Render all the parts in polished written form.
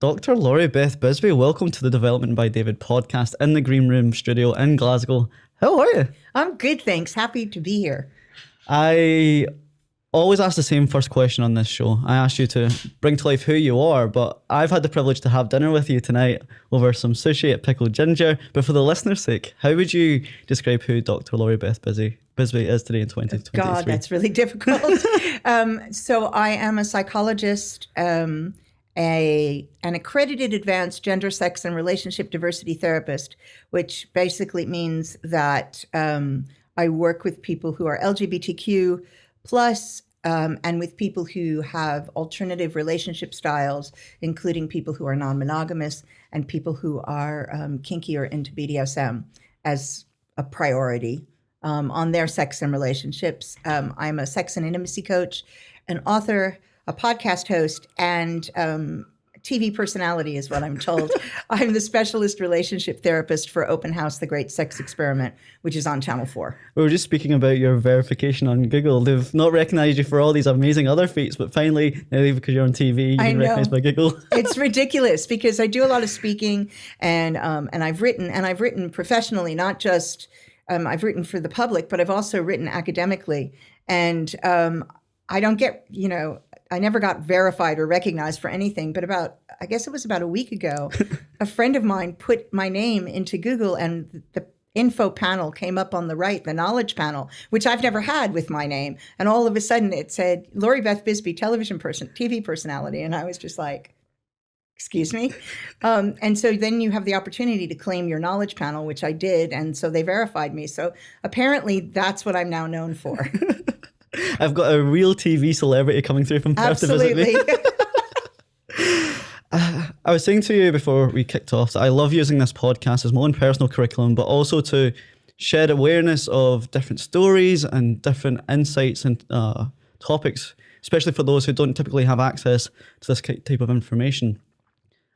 Dr. Laurie Beth Bisbey, welcome to the Development by David podcast in the Green Room studio in Glasgow. How are you? I'm good, thanks. Happy to be here. I always ask the same first question on this show. I asked you to bring to life who you are, but I've had the privilege to have dinner with you tonight over some sushi at Pickled Ginger. But for the listener's sake, how would you describe who Dr. Laurie Beth Bisbey is today in 2023? God, that's really difficult. So I am a psychologist, an accredited advanced gender, sex, and relationship diversity therapist, which basically means that I work with people who are LGBTQ plus and with people who have alternative relationship styles, including people who are non-monogamous and people who are kinky or into BDSM as a priority on their sex and relationships. I'm a sex and intimacy coach, an author, a podcast host, and TV personality is what I'm told. I'm the specialist relationship therapist for Open House, The Great Sex Experiment, which is on Channel 4. We were just speaking about your verification on Google. They've not recognized you for all these amazing other feats, but finally, because you're on TV, you've been recognized by Google. It's ridiculous because I do a lot of speaking and I've written professionally, not just I've written for the public, but I've also written academically. And I don't get, I never got verified or recognized for anything, but I guess it was about a week ago, a friend of mine put my name into Google and the info panel came up on the right, the knowledge panel, which I've never had with my name. And all of a sudden it said, Laurie Beth Bisbey, TV personality. And I was just like, excuse me. And so then you have the opportunity to claim your knowledge panel, which I did. And so they verified me. So apparently that's what I'm now known for. I've got a real TV celebrity coming through from Perth to visit me. I was saying to you before we kicked off that I love using this podcast as my own personal curriculum, but also to shed awareness of different stories and different insights and topics, especially for those who don't typically have access to this type of information.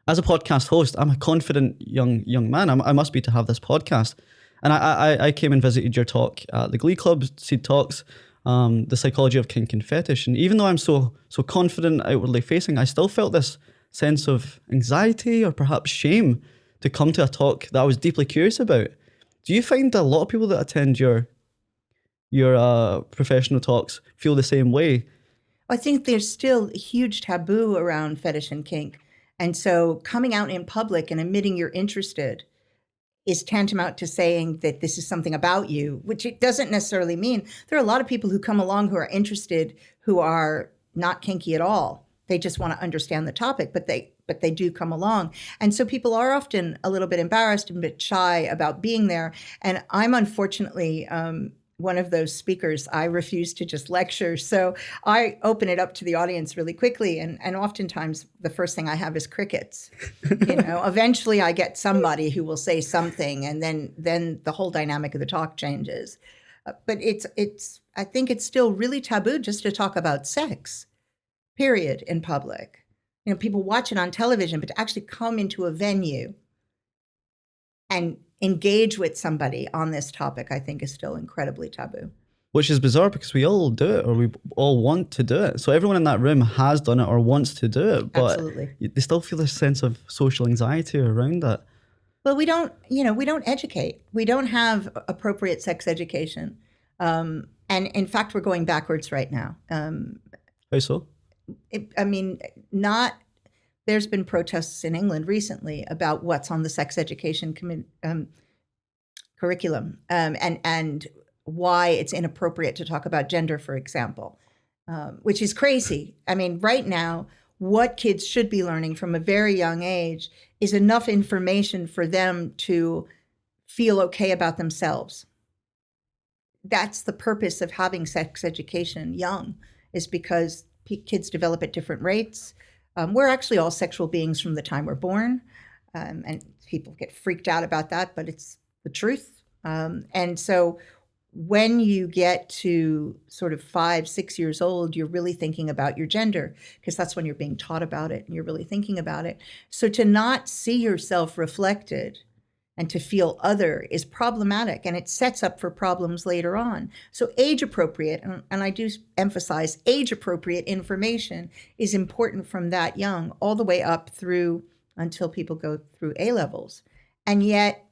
As a podcast host, I'm a confident young man. I must be to have this podcast. And I came and visited your talk at the Glee Club, Seed Talks, the psychology of kink and fetish. And even though I'm so confident outwardly facing, I still felt this sense of anxiety or perhaps shame to come to a talk that I was deeply curious about. Do you find that a lot of people that attend your professional talks feel the same way? I think there's still a huge taboo around fetish and kink. And so coming out in public and admitting you're interested is tantamount to saying that this is something about you, which it doesn't necessarily mean. There are a lot of people who come along who are interested, who are not kinky at all. They just want to understand the topic, but they do come along. And so people are often a little bit embarrassed and a bit shy about being there. And I'm unfortunately one of those speakers. I refuse to just lecture. So I open it up to the audience really quickly. And oftentimes the first thing I have is crickets. Eventually I get somebody who will say something and then the whole dynamic of the talk changes. But I think it's still really taboo just to talk about sex, period, in public. People watch it on television, but to actually come into a venue and engage with somebody on this topic, I think is still incredibly taboo. Which is bizarre because we all do it or we all want to do it. So everyone in that room has done it or wants to do it, but absolutely. They still feel this sense of social anxiety around that. Well, we don't educate. We don't have appropriate sex education. And in fact, we're going backwards right now. How so? There's been protests in England recently about what's on the sex education curriculum and why it's inappropriate to talk about gender, for example, which is crazy. Right now, what kids should be learning from a very young age is enough information for them to feel okay about themselves. That's the purpose of having sex education young, is because kids develop at different rates. We're actually all sexual beings from the time we're born, and people get freaked out about that, but it's the truth. And so when you get to sort of 5, 6 years old, you're really thinking about your gender because that's when you're being taught about it and you're really thinking about it. So to not see yourself reflected and to feel other is problematic, and it sets up for problems later on. So age appropriate, and I do emphasize age appropriate information is important from that young all the way up through until people go through A levels. And yet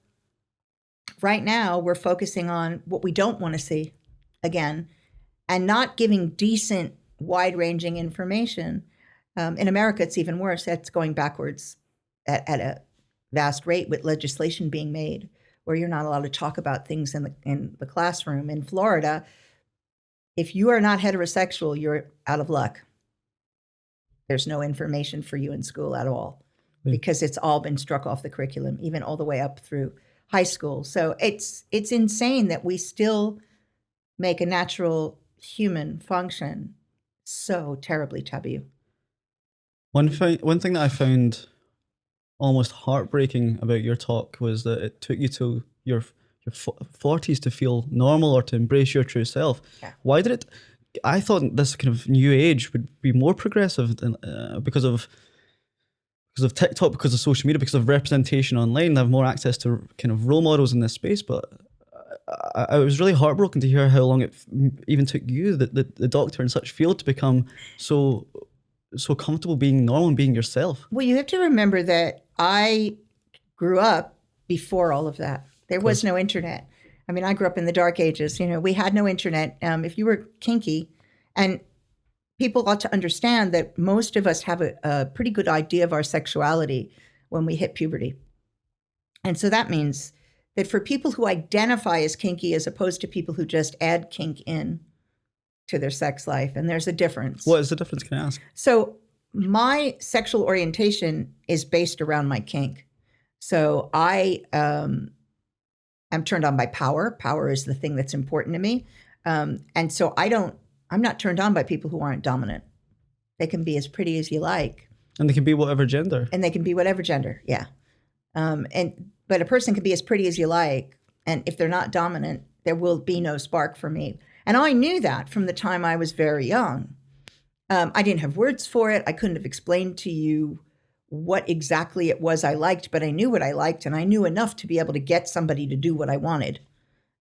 right now we're focusing on what we don't want to see again, and not giving decent, wide-ranging information. In America, it's even worse. That's going backwards at a vast rate with legislation being made where you're not allowed to talk about things in the classroom. In Florida, if you are not heterosexual, you're out of luck. There's no information for you in school at all because it's all been struck off the curriculum, even all the way up through high school. So it's insane that we still make a natural human function so terribly taboo. One thing that I found almost heartbreaking about your talk was that it took you to your 40s to feel normal or to embrace your true self. Yeah. Why did it? I thought this kind of new age would be more progressive than, because of TikTok, because of social media, because of representation online. They have more access to kind of role models in this space. But I was really heartbroken to hear how long it even took you, the doctor in such field, to become so comfortable being normal and being yourself. Well, you have to remember that I grew up before all of that. There was no internet. I mean, I grew up in the dark ages. You know, we had no internet. If you were kinky, and people ought to understand that most of us have a pretty good idea of our sexuality when we hit puberty. And so that means that for people who identify as kinky as opposed to people who just add kink in to their sex life, and there's a difference. What is the difference, can I ask? So my sexual orientation is based around my kink. So I am turned on by power. Power is the thing that's important to me. And so I'm not turned on by people who aren't dominant. They can be as pretty as you like. And they can be whatever gender. And they can be whatever gender, yeah. But a person can be as pretty as you like, and if they're not dominant, there will be no spark for me. And I knew that from the time I was very young. I didn't have words for it. I couldn't have explained to you what exactly it was I liked, but I knew what I liked, and I knew enough to be able to get somebody to do what I wanted.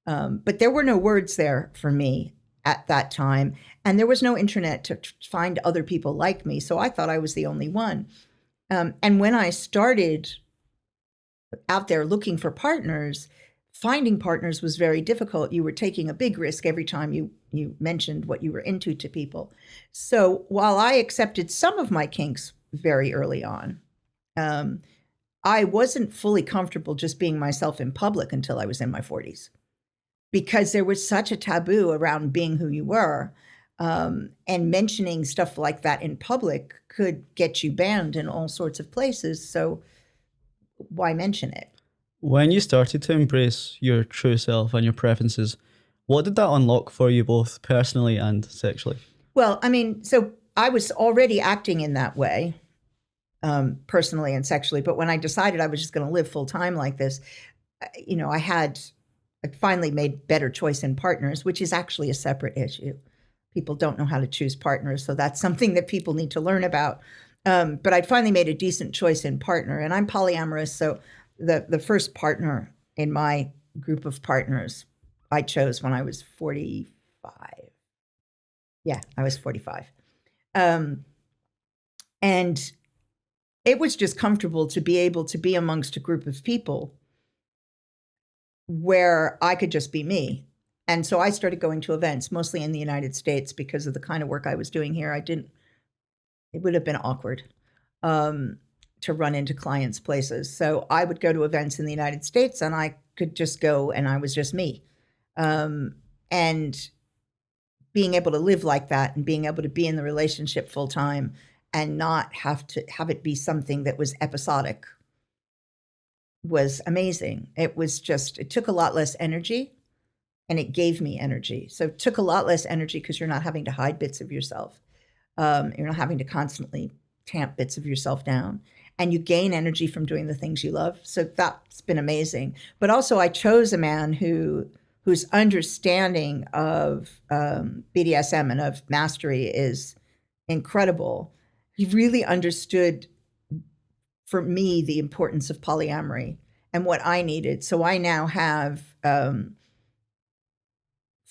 But there were no words there for me at that time, and there was no internet to find other people like me, so I thought I was the only one. And when I started out there looking for partners, finding partners was very difficult. You were taking a big risk every time you mentioned what you were into to people. So while I accepted some of my kinks very early on, I wasn't fully comfortable just being myself in public until I was in my 40s, because there was such a taboo around being who you were. And mentioning stuff like that in public could get you banned in all sorts of places. So why mention it? When you started to embrace your true self and your preferences, what did that unlock for you both personally and sexually? Well, I mean, so I was already acting in that way, personally and sexually. But when I decided I was just going to live full time like this, you know, I finally made better choice in partners, which is actually a separate issue. People don't know how to choose partners. So that's something that people need to learn about. But I'd finally made a decent choice in partner, and I'm polyamorous. So the first partner in my group of partners I chose when I was 45. Yeah, I was 45. And it was just comfortable to be able to be amongst a group of people where I could just be me. And so I started going to events, mostly in the United States, because of the kind of work I was doing here. It would have been awkward to run into clients' places. So I would go to events in the United States, and I could just go, and I was just me. And being able to live like that and being able to be in the relationship full time and not have it be something that was episodic was amazing. It took a lot less energy, and it gave me energy. So it took a lot less energy because you're not having to hide bits of yourself. You're not having to constantly tamp bits of yourself down, and you gain energy from doing the things you love. So that's been amazing. But also I chose a man whose understanding of BDSM and of mastery is incredible. He really understood, for me, the importance of polyamory and what I needed. So I now have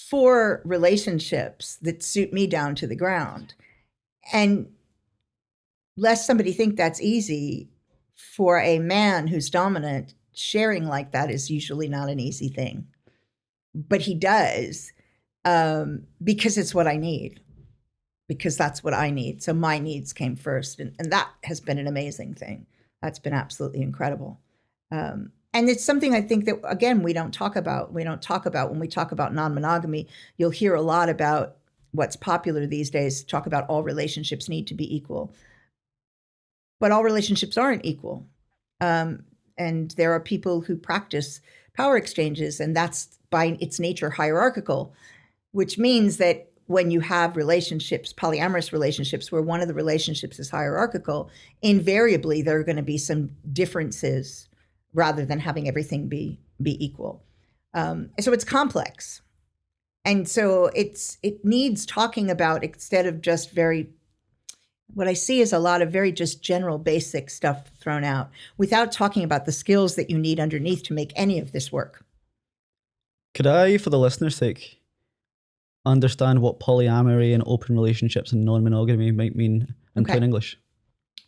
4 relationships that suit me down to the ground. And lest somebody think that's easy, for a man who's dominant, sharing like that is usually not an easy thing. But he does, because it's what I need, because that's what I need. So my needs came first. And that has been an amazing thing. That's been absolutely incredible. And it's something I think that, again, we don't talk about. We don't talk about when we talk about non-monogamy. You'll hear a lot about what's popular these days, talk about all relationships need to be equal. But all relationships aren't equal. And there are people who practice power exchanges, and that's by its nature hierarchical, which means that when you have relationships, polyamorous relationships, where one of the relationships is hierarchical, invariably there are going to be some differences rather than having everything be equal. So it's complex. And so it needs talking about, instead of just what I see is a lot of very just general basic stuff thrown out without talking about the skills that you need underneath to make any of this work. Could I, for the listener's sake, understand what polyamory and open relationships and non-monogamy might mean in plain English?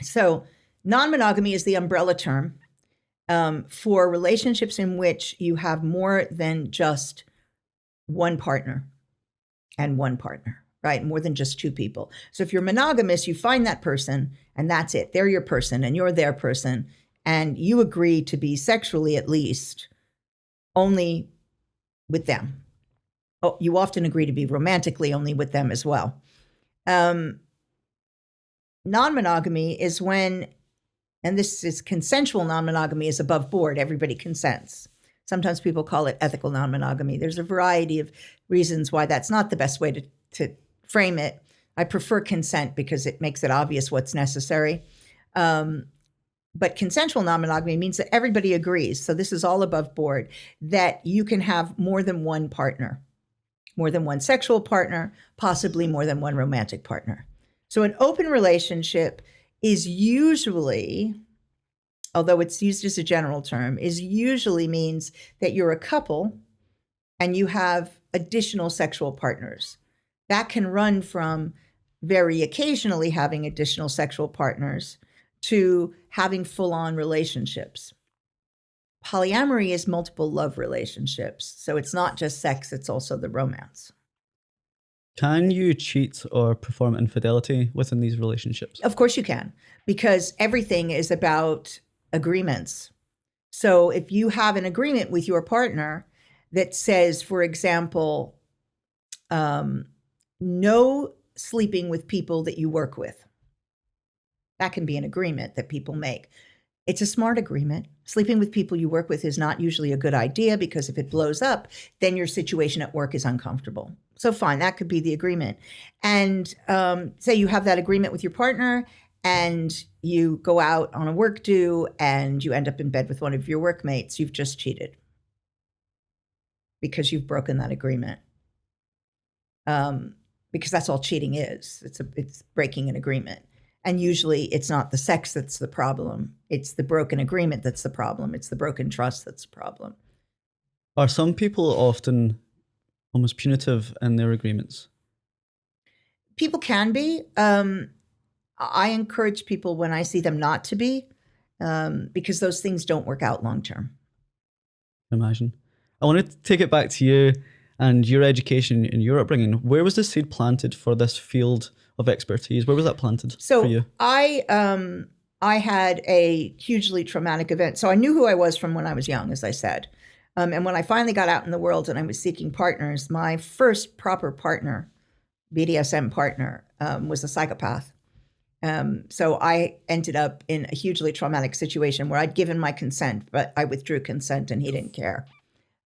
So non-monogamy is the umbrella term for relationships in which you have more than just one partner and one partner, right? More than just 2 people. So if you're monogamous, you find that person and that's it. They're your person and you're their person. And you agree to be sexually, at least, only with them. Oh, you often agree to be romantically only with them as well. Non-monogamy is when, and this is consensual non-monogamy, is above board. Everybody consents. Sometimes people call it ethical non-monogamy. There's a variety of reasons why that's not the best way to frame it. I prefer consent because it makes it obvious what's necessary. But consensual non-monogamy means that everybody agrees. So this is all above board, that you can have more than one partner, more than one sexual partner, possibly more than one romantic partner. So an open relationship is usually, although it's used as a general term, is usually means that you're a couple and you have additional sexual partners. That can run from very occasionally having additional sexual partners to having full-on relationships. Polyamory is multiple love relationships. So it's not just sex, it's also the romance. Can you cheat or perform infidelity within these relationships? Of course you can, because everything is about agreements. So if you have an agreement with your partner that says, for example, no sleeping with people that you work with, that can be an agreement that people make. It's a smart agreement. Sleeping with people you work with is not usually a good idea, because if it blows up, then your situation at work is uncomfortable. So fine, that could be the agreement. And say you have that agreement with your partner and you go out on a work do and you end up in bed with one of your workmates, you've just cheated because you've broken that agreement. Because that's all cheating is. It's breaking an agreement. And usually it's not the sex that's the problem. It's the broken agreement that's the problem. It's the broken trust that's the problem. Are some people often almost punitive in their agreements? People can be. I encourage people when I see them not to be, because those things don't work out long term. Imagine. I want to take it back to you and your education and your upbringing. Where was the seed planted for this field of expertise? Where was that planted for you? I had a hugely traumatic event. So I knew who I was from when I was young, as I said. And when I finally got out in the world and I was seeking partners, my first proper partner, BDSM partner, was a psychopath. So I ended up in a hugely traumatic situation where I'd given my consent, but I withdrew consent and he didn't care.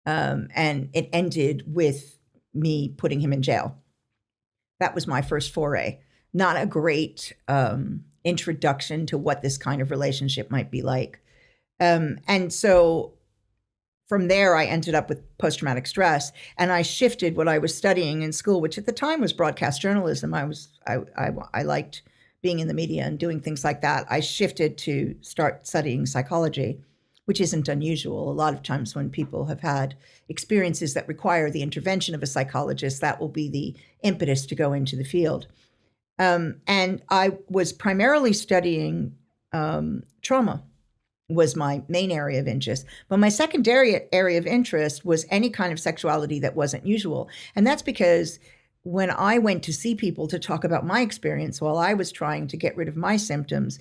And it ended with me putting him in jail. That was my first foray. Not a great introduction to what this kind of relationship might be like. And so from there, I ended up with post-traumatic stress, and I shifted what I was studying in school, which at the time was broadcast journalism. I liked being in the media and doing things like that. I shifted to start studying psychology, which isn't unusual. A lot of times when people have had experiences that require the intervention of a psychologist, that will be the impetus to go into the field. And I was primarily studying trauma was my main area of interest. But my secondary area of interest was any kind of sexuality that wasn't usual. And that's because when I went to see people to talk about my experience while I was trying to get rid of my symptoms,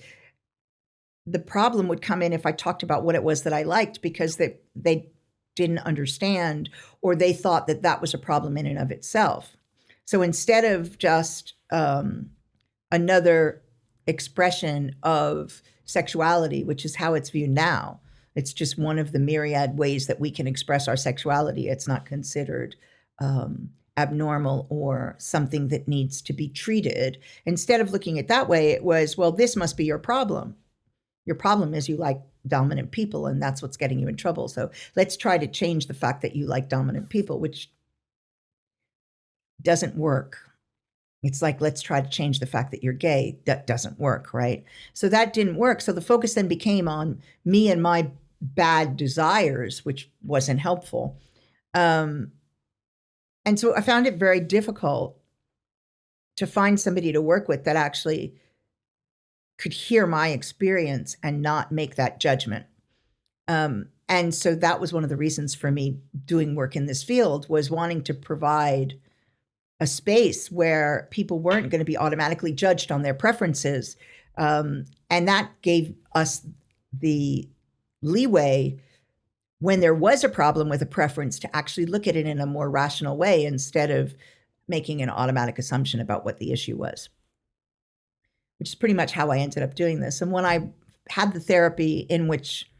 the problem would come in if I talked about what it was that I liked, because they didn't understand, or they thought that that was a problem in and of itself. So instead of just another expression of sexuality, which is how it's viewed now, it's just one of the myriad ways that we can express our sexuality. It's not considered abnormal or something that needs to be treated. Instead of looking at it that way, it was, well, this must be your problem. Your problem is you like dominant people, and that's what's getting you in trouble. So let's try to change the fact that you like dominant people, which doesn't work. It's like, let's try to change the fact that you're gay. That doesn't work, right? So that didn't work. So the focus then became on me and my bad desires, which wasn't helpful. And so I found it very difficult to find somebody to work with that actually could hear my experience and not make that judgment. And so that was one of the reasons for me doing work in this field, was wanting to provide a space where people weren't going to be automatically judged on their preferences. And that gave us the leeway when there was a problem with a preference to actually look at it in a more rational way, instead of making an automatic assumption about what the issue was, which is pretty much how I ended up doing this. And when I had the therapy in which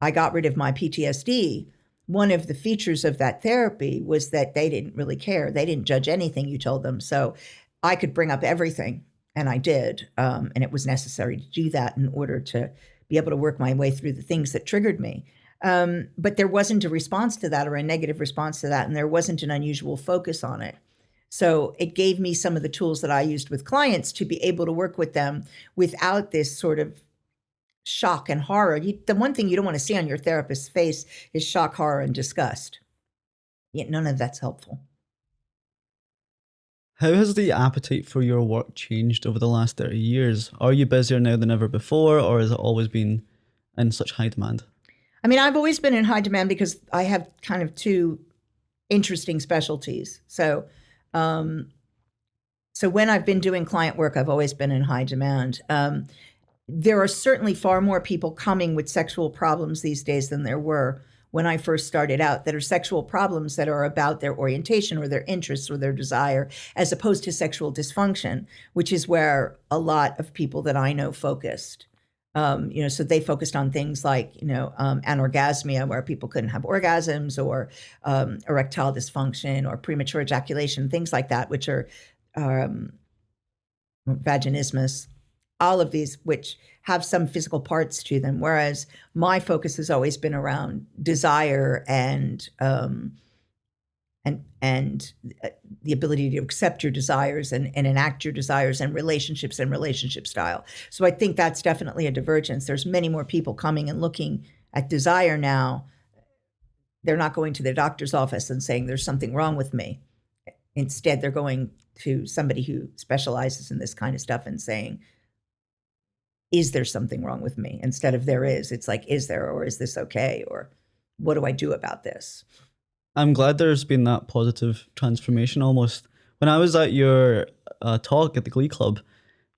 I got rid of my PTSD, one of the features of that therapy was that they didn't really care. They didn't judge anything you told them. So I could bring up everything, and I did. And it was necessary to do that in order to be able to work my way through the things that triggered me. But there wasn't a response to that, or a negative response to that, and there wasn't an unusual focus on it. So it gave me some of the tools that I used with clients to be able to work with them without this sort of shock and horror. The one thing you don't want to see on your therapist's face is shock, horror, and disgust. Yet none of that's helpful. How has the appetite for your work changed over the last 30 years? Are you busier now than ever before, or has it always been in such high demand? I mean, I've always been in high demand because I have kind of two interesting specialties. So when I've been doing client work, I've always been in high demand. There are certainly far more people coming with sexual problems these days than there were when I first started out, that are sexual problems that are about their orientation or their interests or their desire, as opposed to sexual dysfunction, which is where a lot of people that I know focused. So they focused on things like, anorgasmia, where people couldn't have orgasms, or erectile dysfunction, or premature ejaculation, things like that, which are vaginismus. All of these, which have some physical parts to them, whereas my focus has always been around desire and the ability to accept your desires and enact your desires, and relationships and relationship style. So I think that's definitely a divergence. There's many more people coming and looking at desire now. They're not going to their doctor's office and saying there's something wrong with me. Instead, they're going to somebody who specializes in this kind of stuff and saying, is there something wrong with me? Instead of there is, it's like, is there, or is this okay? Or what do I do about this? I'm glad there's been that positive transformation almost. When I was at your talk at the Glee Club,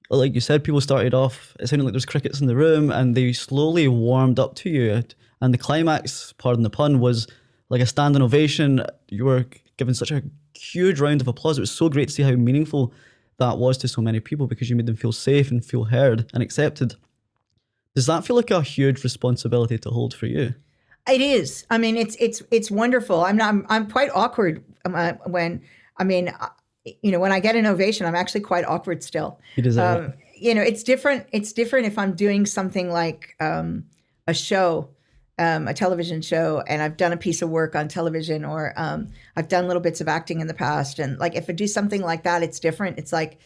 like you said, people started off, it sounded like there's crickets in the room, and they slowly warmed up to you. And the climax, pardon the pun, was like a standing ovation. You were given such a huge round of applause. It was so great to see how meaningful that was to so many people, because you made them feel safe and feel heard and accepted. Does that feel like a huge responsibility to hold for you? It is. I mean, it's wonderful. I'm quite awkward when I get an ovation. I'm actually quite awkward still. You deserve it. It's different. It's different if I'm doing something like a show, a television show, and I've done a piece of work on television, or I've done little bits of acting in the past. And like, if I do something like that, it's different. It's like,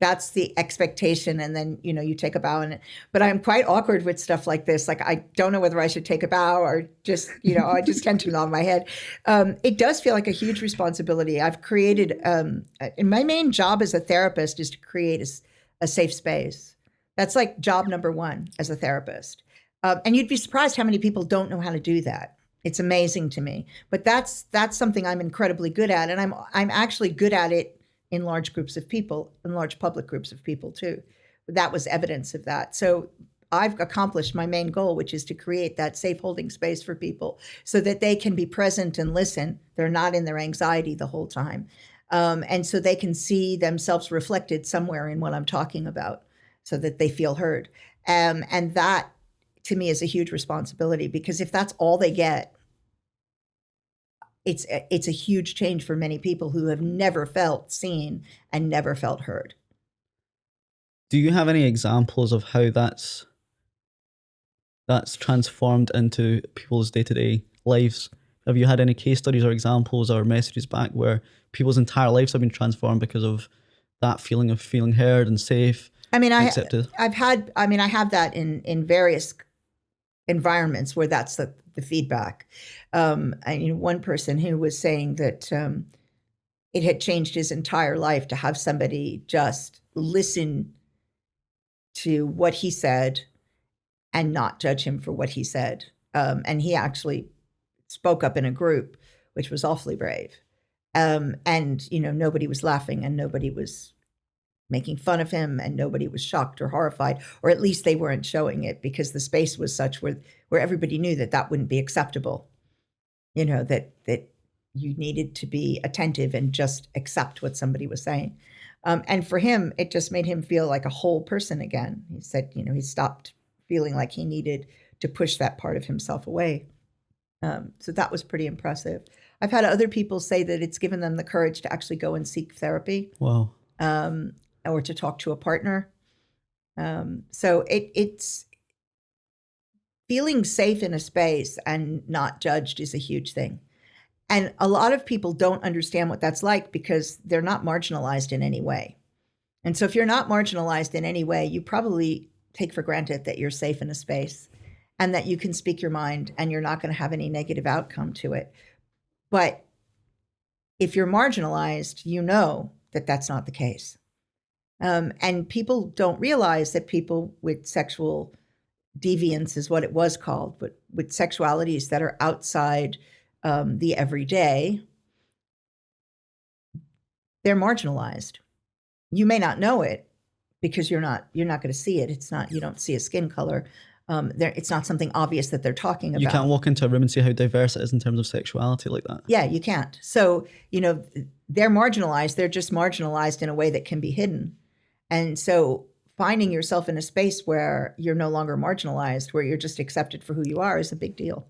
That's the expectation. And then, you take a bow but I'm quite awkward with stuff like this. Like, I don't know whether I should take a bow or just, I just tend to nod my head. It does feel like a huge responsibility. I've created, and my main job as a therapist is to create a safe space. That's like job number one as a therapist. And you'd be surprised how many people don't know how to do that. It's amazing to me, but that's something I'm incredibly good at. And I'm actually good at it in large groups of people, in large public groups of people too. That was evidence of that. So I've accomplished my main goal, which is to create that safe holding space for people so that they can be present and listen. They're not in their anxiety the whole time. And so they can see themselves reflected somewhere in what I'm talking about so that they feel heard. And that to me is a huge responsibility, because if that's all they get, it's a huge change for many people who have never felt seen and never felt heard. Do you have any examples of how that's transformed into people's day-to-day lives? Have you had any case studies or examples or messages back where people's entire lives have been transformed because of that feeling of feeling heard and safe? I mean, accepted? I have that in various environments where that's the feedback. One person who was saying that it had changed his entire life to have somebody just listen to what he said and not judge him for what he said. And he actually spoke up in a group, which was awfully brave. And nobody was laughing and nobody was making fun of him and nobody was shocked or horrified, or at least they weren't showing it, because the space was such where everybody knew that wouldn't be acceptable. That you needed to be attentive and just accept what somebody was saying. And for him, it just made him feel like a whole person again. He said, he stopped feeling like he needed to push that part of himself away. So that was pretty impressive. I've had other people say that it's given them the courage to actually go and seek therapy. Wow. Or to talk to a partner. So it's feeling safe in a space and not judged is a huge thing. And a lot of people don't understand what that's like because they're not marginalized in any way. And so if you're not marginalized in any way, you probably take for granted that you're safe in a space and that you can speak your mind and you're not going to have any negative outcome to it. But if you're marginalized, you know that that's not the case. And people don't realize that people with sexual deviance is what it was called, but with sexualities that are outside the everyday, they're marginalized. You may not know it because you're not going to see it. It's not, you don't see a skin color. It's not something obvious that they're talking about. You can't walk into a room and see how diverse it is in terms of sexuality like that. Yeah, you can't. So, they're marginalized. They're just marginalized in a way that can be hidden. And so finding yourself in a space where you're no longer marginalized, where you're just accepted for who you are, is a big deal.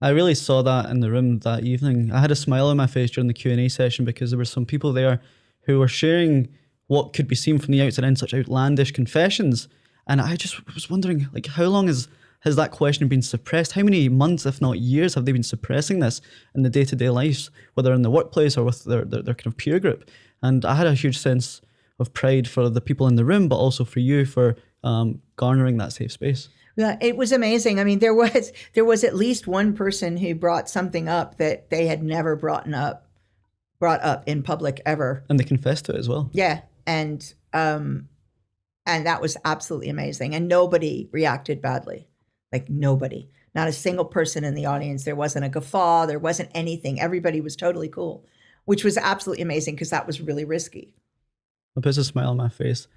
I really saw that in the room that evening. I had a smile on my face during the Q&A session because there were some people there who were sharing what could be seen from the outside in, such outlandish confessions. And I just was wondering, like, how long has that question been suppressed? How many months, if not years, have they been suppressing this in the day-to-day lives, whether in the workplace or with their kind of peer group? And I had a huge sense of pride for the people in the room, but also for you for garnering that safe space. Yeah, it was amazing. I mean, there was at least one person who brought something up that they had never brought up in public ever, and they confessed to it as well. Yeah, and that was absolutely amazing. And nobody reacted badly, like nobody, not a single person in the audience. There wasn't a guffaw. There wasn't anything. Everybody was totally cool, which was absolutely amazing because that was really risky. It puts a smile on my face.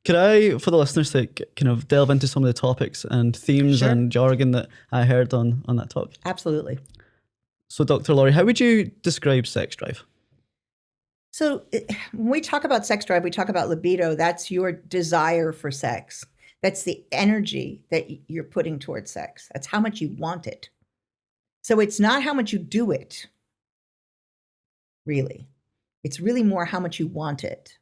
Could I, for the listeners, to kind of delve into some of the topics and themes Sure. and jargon that I heard on that talk? Absolutely. So, Dr. Laurie, how would you describe sex drive? So when we talk about sex drive, we talk about libido. That's your desire for sex. That's the energy that you're putting towards sex. That's how much you want it. So it's not how much you do it, really. It's really more how much you want it.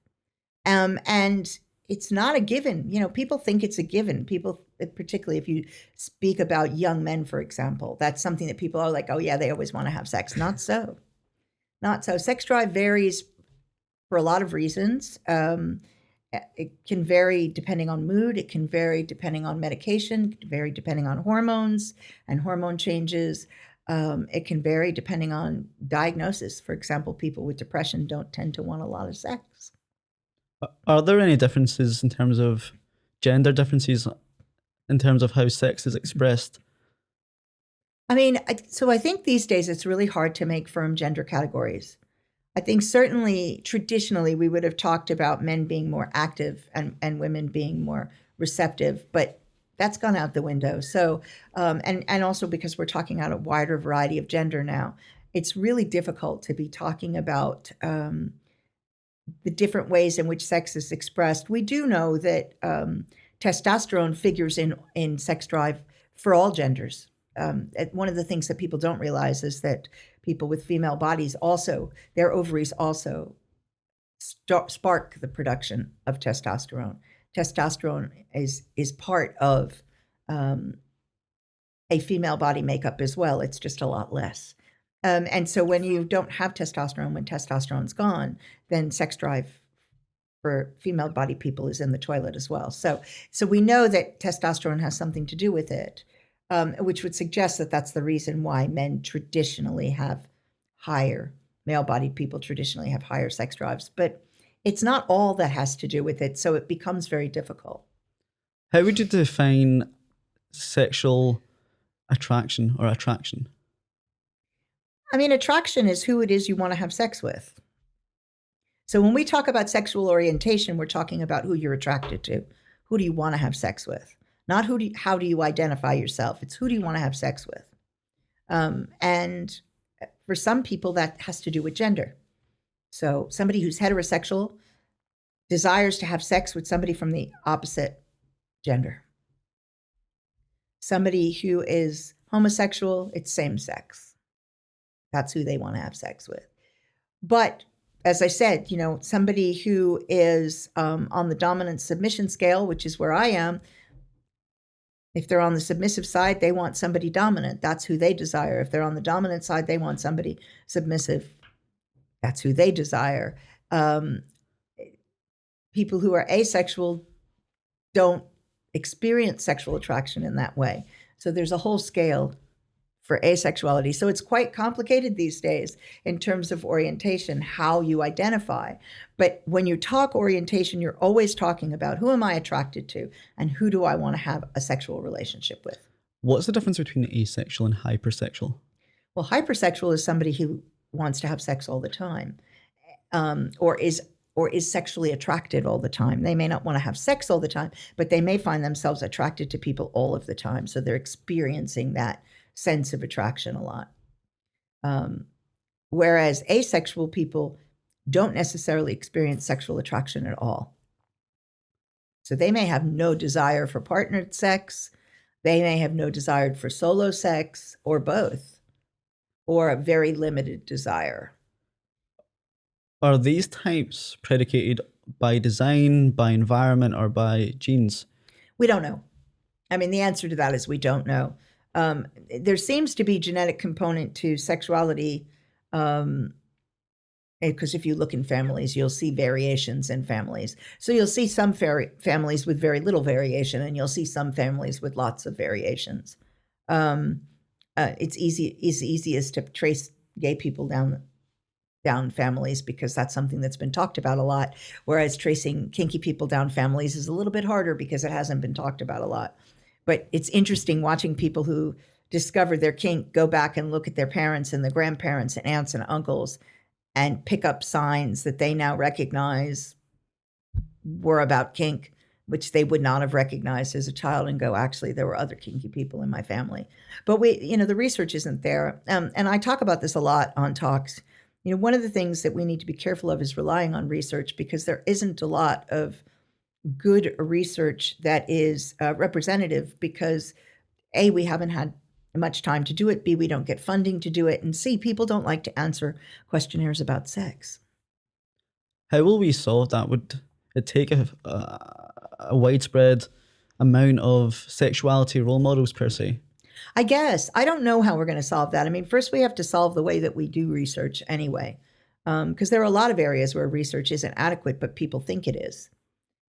And it's not a given. People think it's a given. People, particularly if you speak about young men, for example, that's something that people are like, oh yeah, they always want to have sex. Not so. Not so. Sex drive varies for a lot of reasons. It can vary depending on mood. It can vary depending on medication. It can vary depending on hormones and hormone changes. It can vary depending on diagnosis. For example, people with depression don't tend to want a lot of sex. Are there any differences in terms of gender differences in terms of how sex is expressed? I mean, so I think these days it's really hard to make firm gender categories. I think certainly traditionally we would have talked about men being more active and women being more receptive, but that's gone out the window. So, and also because we're talking about a wider variety of gender now, it's really difficult to be talking about the different ways in which sex is expressed. We do know that testosterone figures in sex drive for all genders. One of the things that people don't realize is that people with female bodies also, their ovaries also spark the production of testosterone. Testosterone is part of a female body makeup as well. It's just a lot less. And so when you don't have testosterone, when testosterone's gone, then sex drive for female body people is in the toilet as well. So we know that testosterone has something to do with it, which would suggest that that's the reason why men traditionally have higher, male-bodied people traditionally have higher sex drives. But it's not all that has to do with it, so it becomes very difficult. How would you define sexual attraction or attraction? I mean, attraction is who it is you want to have sex with. So when we talk about sexual orientation, we're talking about who you're attracted to. Who do you want to have sex with? Not how do you identify yourself? It's who do you want to have sex with? And for some people, that has to do with gender. So somebody who's heterosexual desires to have sex with somebody from the opposite gender. Somebody who is homosexual, it's same sex. That's who they want to have sex with. But as I said, somebody who is on the dominant submission scale, which is where I am, if they're on the submissive side, they want somebody dominant. That's who they desire. If they're on the dominant side, they want somebody submissive. That's who they desire. People who are asexual don't experience sexual attraction in that way. So there's a whole scale for asexuality. So it's quite complicated these days in terms of orientation, how you identify. But when you talk orientation, you're always talking about who am I attracted to and who do I want to have a sexual relationship with. What's the difference between asexual and hypersexual? Well, hypersexual is somebody who wants to have sex all the time, or is sexually attracted all the time. They may not want to have sex all the time, but they may find themselves attracted to people all of the time. So they're experiencing that sense of attraction a lot. Whereas asexual people don't necessarily experience sexual attraction at all. So they may have no desire for partnered sex. They may have no desire for solo sex, or both, or a very limited desire. Are these types predicated by design, by environment, or by genes? We don't know. I mean, the answer to that is we don't know. There seems to be genetic component to sexuality, because if you look in families, you'll see variations in families. So you'll see some families with very little variation, and you'll see some families with lots of variations. It's easiest to trace gay people down families because that's something that's been talked about a lot, whereas tracing kinky people down families is a little bit harder because it hasn't been talked about a lot. But it's interesting watching people who discover their kink go back and look at their parents and the grandparents and aunts and uncles and pick up signs that they now recognize were about kink, which they would not have recognized as a child, and go, actually, there were other kinky people in my family. But the research isn't there. And I talk about this a lot on talks. One of the things that we need to be careful of is relying on research, because there isn't a lot of good research that is representative, because A, we haven't had much time to do it, B, we don't get funding to do it, and C, people don't like to answer questionnaires about sex. How will we solve that? Would it take a widespread amount of sexuality role models per se? I guess. I don't know how we're going to solve that. I mean, first we have to solve the way that we do research anyway, because there are a lot of areas where research isn't adequate, but people think it is.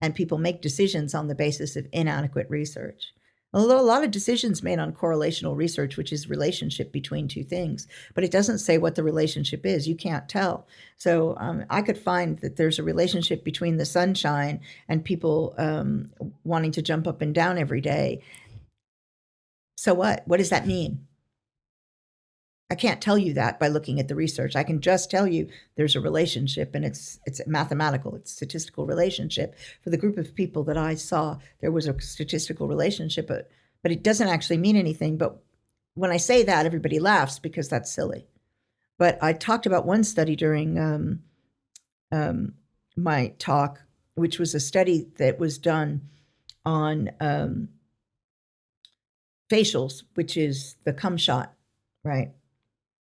and people make decisions on the basis of inadequate research. A lot of decisions made on correlational research, which is relationship between two things, but it doesn't say what the relationship is. You can't tell. So I could find that there's a relationship between the sunshine and people wanting to jump up and down every day. So what? What does that mean? I can't tell you that by looking at the research. I can just tell you there's a relationship, and it's mathematical, it's a statistical relationship. For the group of people that I saw, there was a statistical relationship, but it doesn't actually mean anything. But when I say that, everybody laughs because that's silly. But I talked about one study during my talk, which was a study that was done on facials, which is the cum shot, right?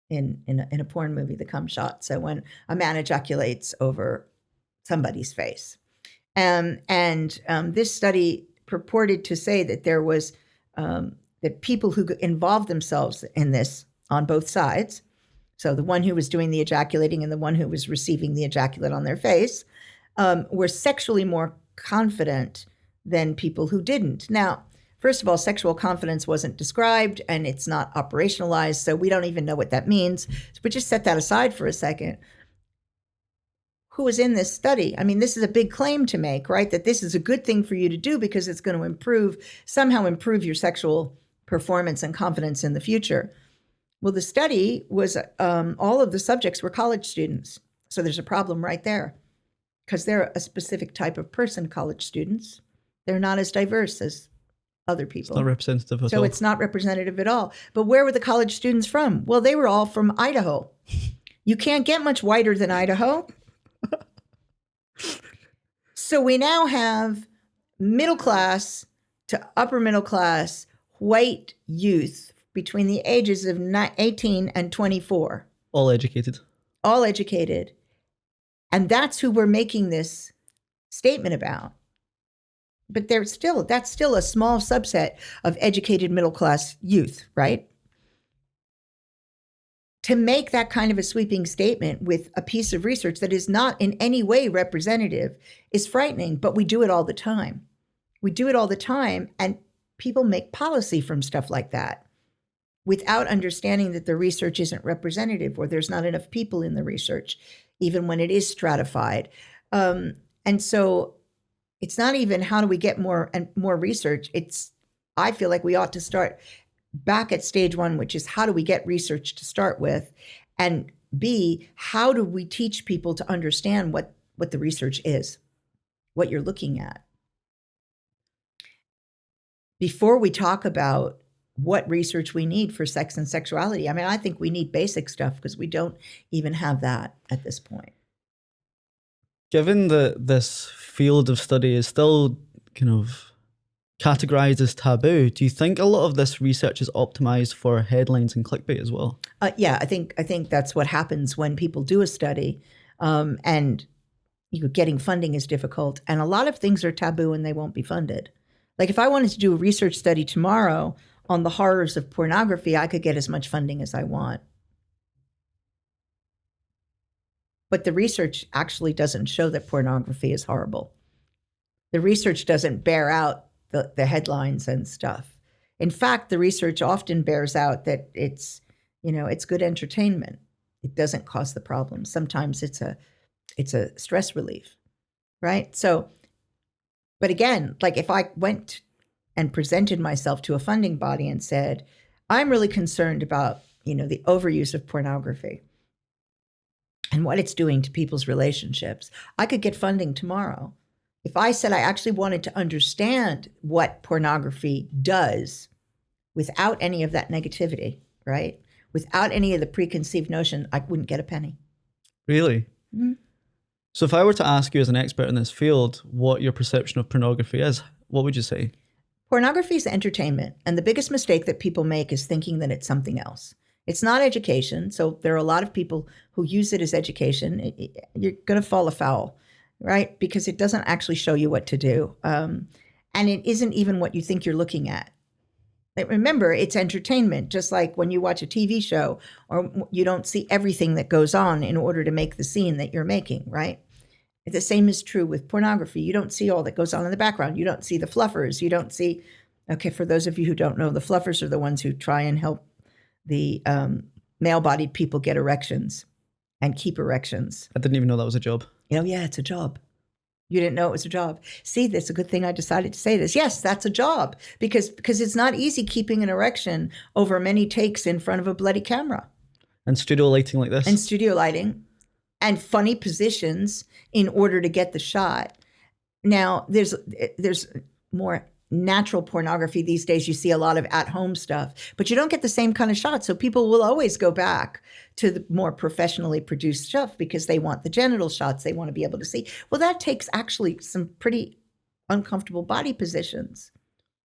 In a porn movie, the cum shot. So when a man ejaculates over somebody's face. This study purported to say that there was, that people who involved themselves in this on both sides, so the one who was doing the ejaculating and the one who was receiving the ejaculate on their face, were sexually more confident than people who didn't. Now, first of all, sexual confidence wasn't described and it's not operationalized, so we don't even know what that means. But just set that aside for a second. Who was in this study? I mean, this is a big claim to make, right? That this is a good thing for you to do because it's going to somehow improve your sexual performance and confidence in the future. Well, the study was, all of the subjects were college students. So there's a problem right there because they're a specific type of person, college students. They're not as diverse as other people. It's not representative at all. So it's not representative at all. But where were the college students from? Well, they were all from Idaho. You can't get much whiter than Idaho. So we now have middle class to upper middle class white youth between the ages of 18 and 24. All educated. All educated. And that's who we're making this statement about. But that's still a small subset of educated middle class youth, right? To make that kind of a sweeping statement with a piece of research that is not in any way representative is frightening, but we do it all the time. We do it all the time, and people make policy from stuff like that without understanding that the research isn't representative or there's not enough people in the research, even when it is stratified. And so it's not even how do we get more research. I feel like we ought to start back at stage one, which is how do we get research to start with? And B, how do we teach people to understand what the research is, what you're looking at? Before we talk about what research we need for sex and sexuality, I mean, I think we need basic stuff because we don't even have that at this point. Given that this field of study is still kind of categorized as taboo, do you think a lot of this research is optimized for headlines and clickbait as well? Yeah, I think that's what happens when people do a study, and getting funding is difficult, and a lot of things are taboo and they won't be funded. Like if I wanted to do a research study tomorrow on the horrors of pornography, I could get as much funding as I want. But the research actually doesn't show that pornography is horrible. The research doesn't bear out the headlines and stuff. In fact, the research often bears out that it's good entertainment. It doesn't cause the problem. Sometimes it's a stress relief, right? So, but again, like if I went and presented myself to a funding body and said, I'm really concerned about, the overuse of pornography and what it's doing to people's relationships, I could get funding tomorrow. If I said I actually wanted to understand what pornography does without any of that negativity, right? Without any of the preconceived notion, I wouldn't get a penny. Really? Mm-hmm. So if I were to ask you as an expert in this field what your perception of pornography is, what would you say? Pornography is entertainment. And the biggest mistake that people make is thinking that it's something else. It's not education. So there are a lot of people who use it as education. You're going to fall afoul, right? Because it doesn't actually show you what to do. And it isn't even what you think you're looking at. But remember, it's entertainment, just like when you watch a TV show, or you don't see everything that goes on in order to make the scene that you're making, right? The same is true with pornography. You don't see all that goes on in the background. You don't see the fluffers. You don't see, okay, for those of you who don't know, the fluffers are the ones who try and help the male-bodied people get erections and keep erections. I didn't even know that was a job. Yeah, it's a job. You didn't know it was a job. See, that's a good thing I decided to say this. Yes, that's a job because it's not easy keeping an erection over many takes in front of a bloody camera. And studio lighting like this. And studio lighting and funny positions in order to get the shot. Now, there's more natural pornography these days. You see a lot of at-home stuff, but you don't get the same kind of shots. So people will always go back to the more professionally produced stuff because they want the genital shots. They want to be able to see. Well, that takes actually some pretty uncomfortable body positions.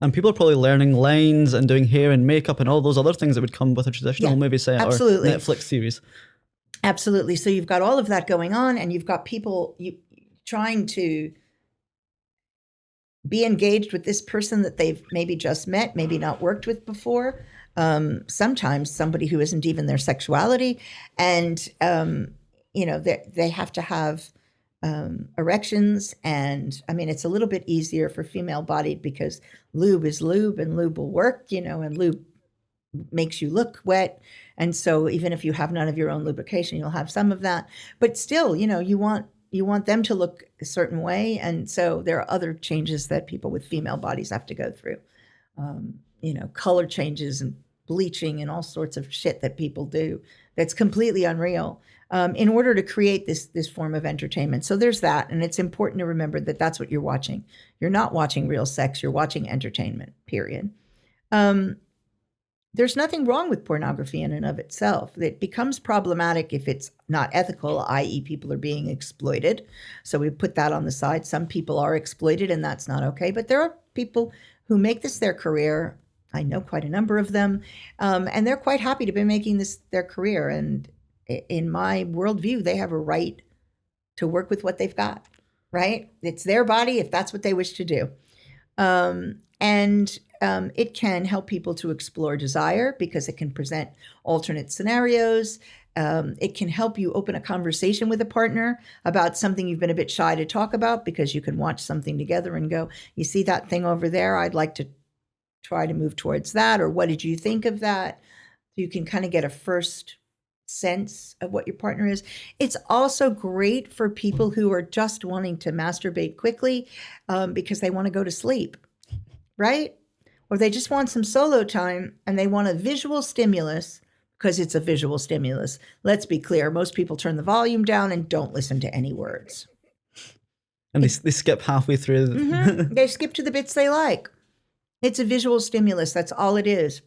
And people are probably learning lines and doing hair and makeup and all those other things that would come with a traditional movie set or Netflix series. Absolutely. So you've got all of that going on, and you've got people trying to be engaged with this person that they've maybe just met, maybe not worked with before. Sometimes somebody who isn't even their sexuality. And, they have to have erections. And I mean, it's a little bit easier for female bodied because lube is lube and lube will work, and lube makes you look wet. And so even if you have none of your own lubrication, you'll have some of that. But still, you want them to look a certain way. And so there are other changes that people with female bodies have to go through. Color changes and bleaching and all sorts of shit that people do that's completely unreal in order to create this form of entertainment. So there's that. And it's important to remember that that's what you're watching. You're not watching real sex. You're watching entertainment, period. There's nothing wrong with pornography in and of itself. It becomes problematic if it's not ethical, i.e. people are being exploited. So we put that on the side. Some people are exploited and that's not okay. But there are people who make this their career. I know quite a number of them. And they're quite happy to be making this their career. And in my worldview, they have a right to work with what they've got, right? It's their body if that's what they wish to do. It can help people to explore desire because it can present alternate scenarios. It can help you open a conversation with a partner about something you've been a bit shy to talk about because you can watch something together and go, you see that thing over there? I'd like to try to move towards that. Or what did you think of that? You can kind of get a first sense of what your partner is. It's also great for people who are just wanting to masturbate quickly because they want to go to sleep, right? Or they just want some solo time and they want a visual stimulus because it's a visual stimulus. Let's be clear. Most people turn the volume down and don't listen to any words. And they skip halfway through. Mm-hmm. They skip to the bits they like. It's a visual stimulus. That's all it is.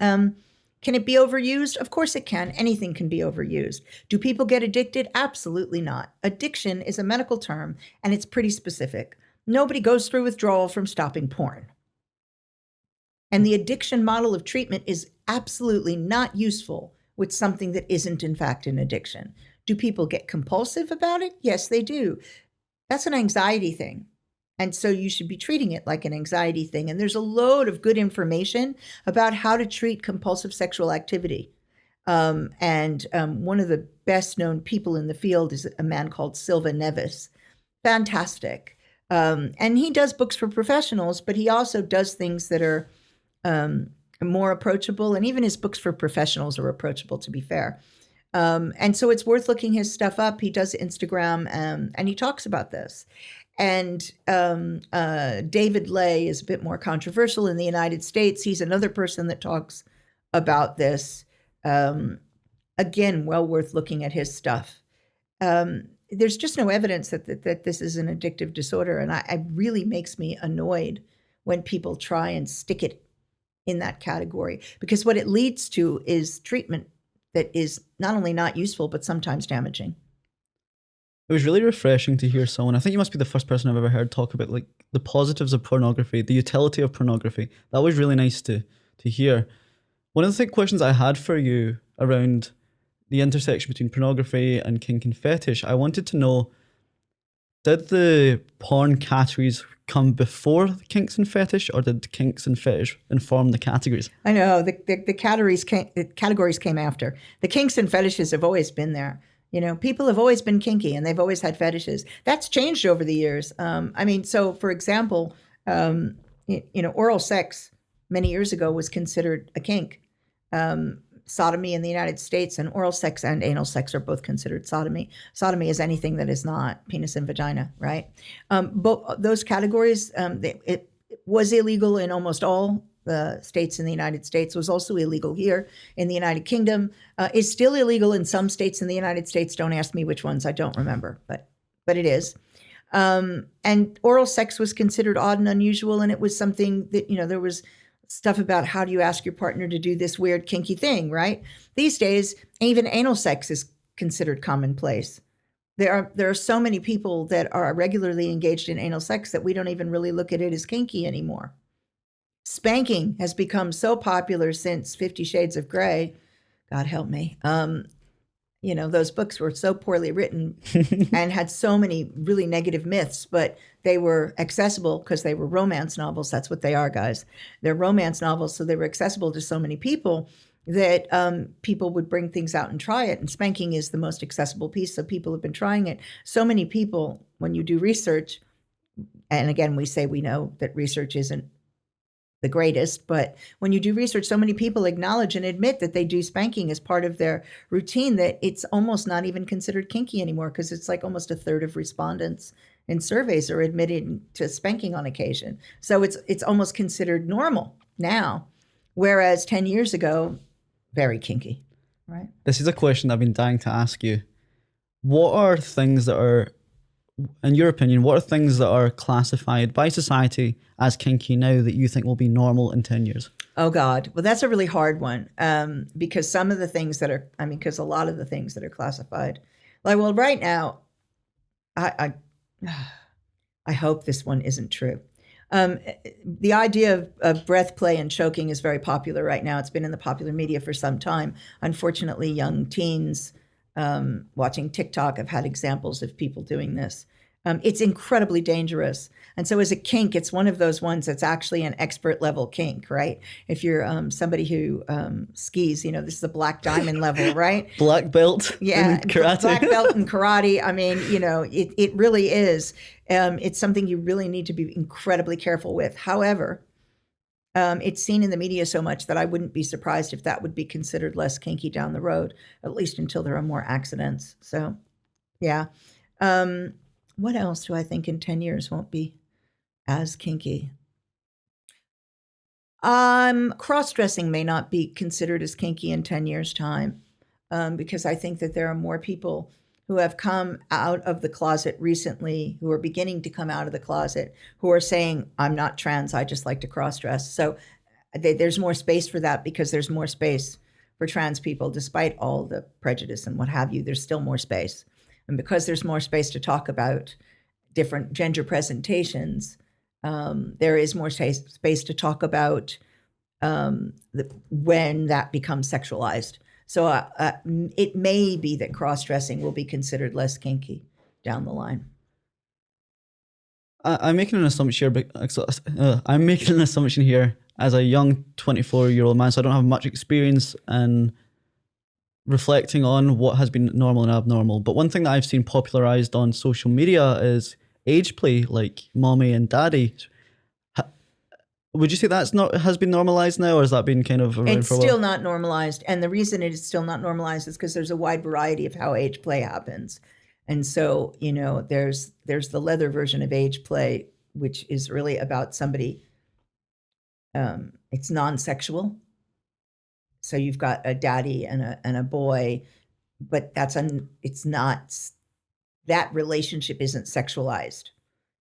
Can it be overused? Of course it can. Anything can be overused. Do people get addicted? Absolutely not. Addiction is a medical term and it's pretty specific. Nobody goes through withdrawal from stopping porn. And the addiction model of treatment is absolutely not useful with something that isn't in fact an addiction. Do people get compulsive about it? Yes, they do. That's an anxiety thing. And so you should be treating it like an anxiety thing. And there's a load of good information about how to treat compulsive sexual activity. One of the best known people in the field is a man called Silva Neves. Fantastic. And he does books for professionals, but he also does things that are more approachable. And even his books for professionals are approachable, to be fair. And so it's worth looking his stuff up. He does Instagram and he talks about this. And David Lay is a bit more controversial in the United States. He's another person that talks about this. Again, well worth looking at his stuff. There's just no evidence that this is an addictive disorder. And it really makes me annoyed when people try and stick it in that category, because what it leads to is treatment that is not only not useful, but sometimes damaging. It was really refreshing to hear someone, I think you must be the first person I've ever heard talk about like the positives of pornography, the utility of pornography. That was really nice to hear. One of the questions I had for you around the intersection between pornography and kink and fetish, I wanted to know, did the porn categories come before the kinks and fetish, or did kinks and fetish inform the categories? I know the categories came after. The kinks and fetishes have always been there. You know, people have always been kinky and they've always had fetishes. That's changed over the years. I mean, so for example, oral sex many years ago was considered a kink. Sodomy in the United States and oral sex and anal sex are both considered sodomy. Sodomy is anything that is not penis and vagina, right? But those categories, it was illegal in almost all the states in the United States. It was also illegal here in the United Kingdom. It's still illegal in some states in the United States. Don't ask me which ones. I don't remember, but it is. And oral sex was considered odd and unusual, and it was something that, there was stuff about how do you ask your partner to do this weird kinky thing, right? These days, even anal sex is considered commonplace. There are so many people that are regularly engaged in anal sex that we don't even really look at it as kinky anymore. Spanking has become so popular since 50 Shades of Grey. God help me. Those books were so poorly written and had so many really negative myths, but they were accessible because they were romance novels. That's what they are, guys. They're romance novels, so they were accessible to so many people that people would bring things out and try it. And spanking is the most accessible piece, so people have been trying it. So many people, when you do research, and again, we know that research isn't the greatest, but when you do research, so many people acknowledge and admit that they do spanking as part of their routine that it's almost not even considered kinky anymore, because it's like almost a third of respondents in surveys are admitting to spanking on occasion. So it's almost considered normal now, whereas 10 years ago, very kinky, right? This is a question I've been dying to ask you. What are things that are, in your opinion, what are things that are classified by society as kinky now that you think will be normal in 10 years? Oh, God. Well, that's a really hard one, because some of the things that are, because a lot of the things that are classified, right now, I hope this one isn't true. The idea of breath play and choking is very popular right now. It's been in the popular media for some time. Unfortunately, young teens watching TikTok have had examples of people doing this. It's incredibly dangerous. And so as a kink, it's one of those ones that's actually an expert level kink, right? If you're somebody who skis, this is a black diamond level, right? Black belt in karate. Black belt in karate. It really is. It's something you really need to be incredibly careful with. However, it's seen in the media so much that I wouldn't be surprised if that would be considered less kinky down the road, at least until there are more accidents. So, yeah. What else do I think in 10 years won't be as kinky? Cross-dressing may not be considered as kinky in 10 years' time, because I think that there are more people who have come out of the closet recently, who are beginning to come out of the closet, who are saying, I'm not trans, I just like to cross-dress. So there's more space for that, because there's more space for trans people, despite all the prejudice and what have you. There's still more space. And because there's more space to talk about different gender presentations, there is more space to talk about when that becomes sexualized. So it may be that cross-dressing will be considered less kinky down the line. I'm making an assumption here. I'm making an assumption here as a young 24-year-old man, so I don't have much experience in reflecting on what has been normal and abnormal. But one thing that I've seen popularized on social media is age play, like mommy and daddy. Would you say has been normalized now, or has that been kind of around it's for a while? Still not normalized, and the reason it is still not normalized is because there's a wide variety of how age play happens. And so, there's the leather version of age play, which is really about somebody. It's non-sexual. So you've got a daddy and a boy, but it's not, that relationship isn't sexualized.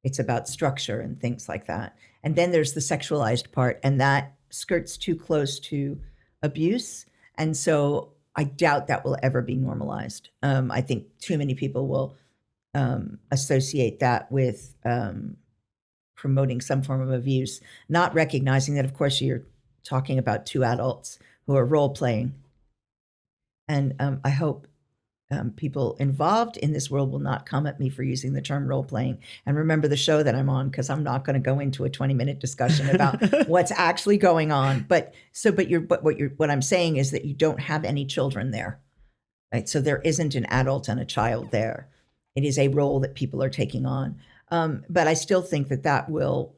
It's about structure and things like that. And then there's the sexualized part, and that skirts too close to abuse. And so I doubt that will ever be normalized. I think too many people will associate that with promoting some form of abuse, not recognizing that, of course, you're talking about two adults who are role playing. And I hope people involved in this world will not come at me for using the term role playing. And remember the show that I'm on, because I'm not going to go into a 20-minute discussion about what's actually going on. But what I'm saying is that you don't have any children there. right? So there isn't an adult and a child there. It is a role that people are taking on. But I still think that that will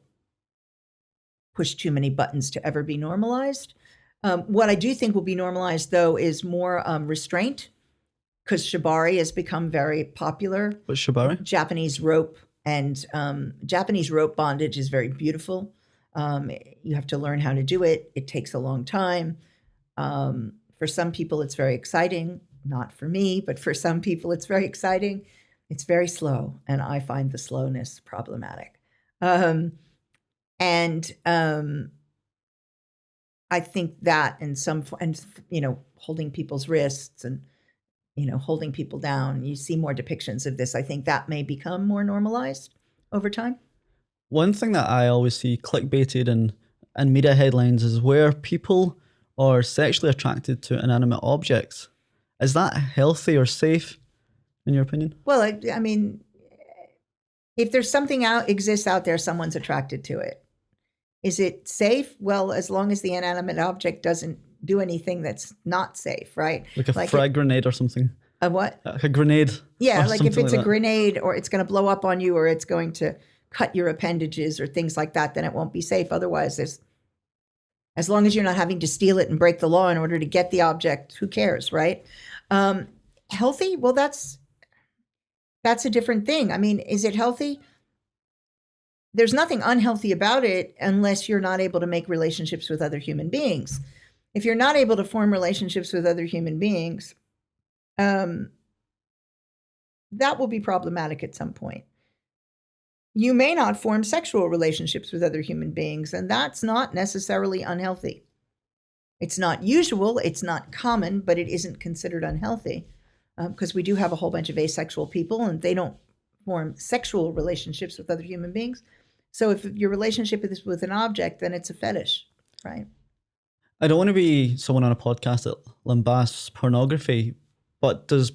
push too many buttons to ever be normalized. What I do think will be normalized, though, is more restraint, because shibari has become very popular. What's shibari? Japanese rope, and Japanese rope bondage is very beautiful. You have to learn how to do it. It takes a long time. For some people, it's very exciting. Not for me, but for some people, it's very exciting. It's very slow, and I find the slowness problematic. And I think that, and holding people's wrists and holding people down. You see more depictions of this. I think that may become more normalized over time. One thing that I always see clickbaited and media headlines is where people are sexually attracted to inanimate objects. Is that healthy or safe, in your opinion? Well, I mean, if there's something exists out there, someone's attracted to it. Is it safe? Well, as long as the inanimate object doesn't do anything that's not safe, right? Like a frag grenade or something. A what? Like a grenade. Yeah, like if it's a grenade, or it's going to blow up on you, or it's going to cut your appendages or things like that, then it won't be safe. Otherwise, as long as you're not having to steal it and break the law in order to get the object, who cares, right? Healthy? Well, that's a different thing. I mean, is it healthy? There's nothing unhealthy about it unless you're not able to make relationships with other human beings. If you're not able to form relationships with other human beings, that will be problematic at some point. You may not form sexual relationships with other human beings, and that's not necessarily unhealthy. It's not usual, it's not common, but it isn't considered unhealthy, because we do have a whole bunch of asexual people, and they don't form sexual relationships with other human beings. So if your relationship is with an object, then it's a fetish, right? I don't want to be someone on a podcast that lambasts pornography, but does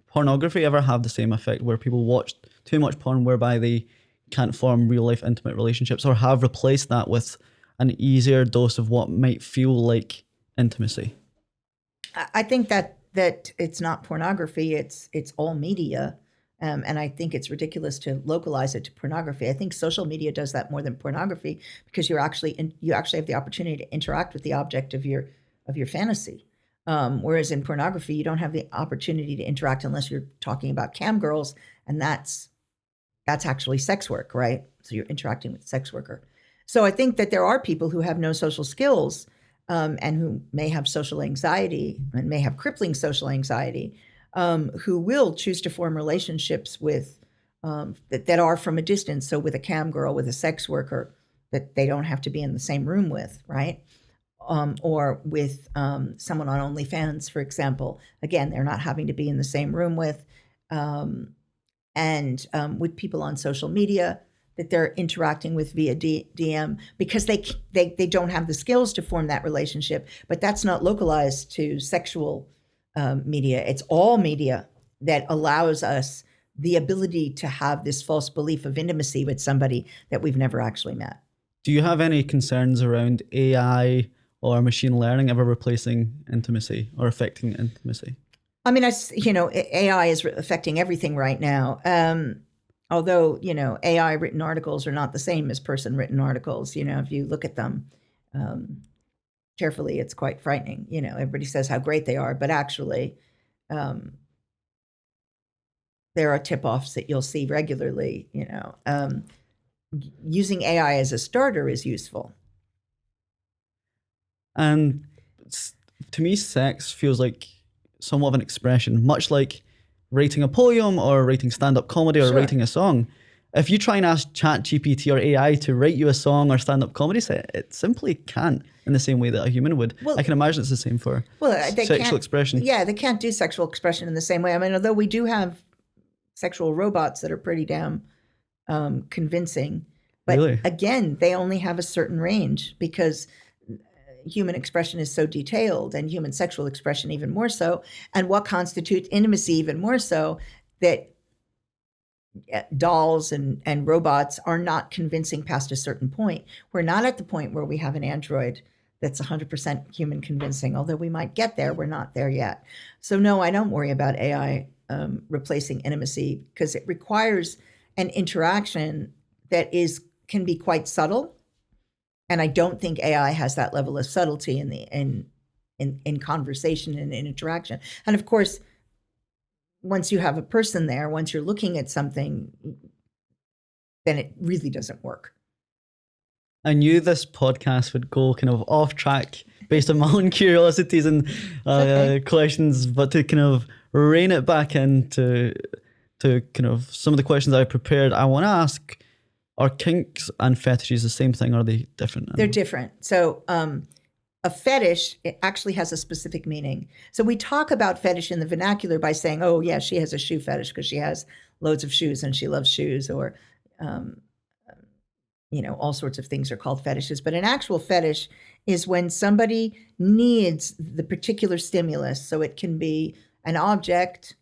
pornography ever have the same effect where people watch too much porn whereby they can't form real life intimate relationships, or have replaced that with an easier dose of what might feel like intimacy? I think that it's not pornography, it's all media. And I think it's ridiculous to localize it to pornography. I think social media does that more than pornography, because you actually have the opportunity to interact with the object of your fantasy. Whereas in pornography, you don't have the opportunity to interact unless you're talking about cam girls, and that's actually sex work, right? So you're interacting with a sex worker. So I think that there are people who have no social skills, and who may have social anxiety and may have crippling social anxiety, who will choose to form relationships with that are from a distance. So with a cam girl, with a sex worker that they don't have to be in the same room with, right? Or with someone on OnlyFans, for example. Again, they're not having to be in the same room with, and with people on social media that they're interacting with via DM, because they don't have the skills to form that relationship. But that's not localized to sexual media. It's all media that allows us the ability to have this false belief of intimacy with somebody that we've never actually met. Do you have any concerns around AI or machine learning ever replacing intimacy or affecting intimacy? I mean, AI is affecting everything right now. Although, AI written articles are not the same as person written articles. If you look at them carefully, it's quite frightening. Everybody says how great they are, but actually, there are tip-offs that you'll see regularly. Using AI as a starter is useful. And to me, sex feels like somewhat of an expression, much like writing a poem or writing stand-up comedy or Sure. writing a song. If you try and ask ChatGPT or AI to write you a song or stand-up comedy set, it simply can't in the same way that a human would. Well, I can imagine it's the same for they sexual can't- expression. Yeah, they can't do sexual expression in the same way. I mean, although we do have sexual robots that are pretty damn convincing, but Really? again, they only have a certain range, because human expression is so detailed, and human sexual expression even more so, and what constitutes intimacy even more so, that dolls and robots are not convincing past a certain point. We're not at the point where we have an android that's 100% human convincing. Although we might get there, we're not there yet. So no, I don't worry about AI replacing intimacy, because it requires an interaction that can be quite subtle. And I don't think AI has that level of subtlety in conversation and in interaction. And of course, once you have a person there, once you're looking at something, then it really doesn't work. I knew this podcast would go kind of off track based on my own curiosities and questions, but to kind of rein it back into kind of some of the questions I prepared, I want to ask, are kinks and fetishes the same thing? Or are they different? They're different. So a fetish, it actually has a specific meaning. So we talk about fetish in the vernacular by saying, oh yeah, she has a shoe fetish because she has loads of shoes and she loves shoes, or all sorts of things are called fetishes. But an actual fetish is when somebody needs the particular stimulus. So it can be an object,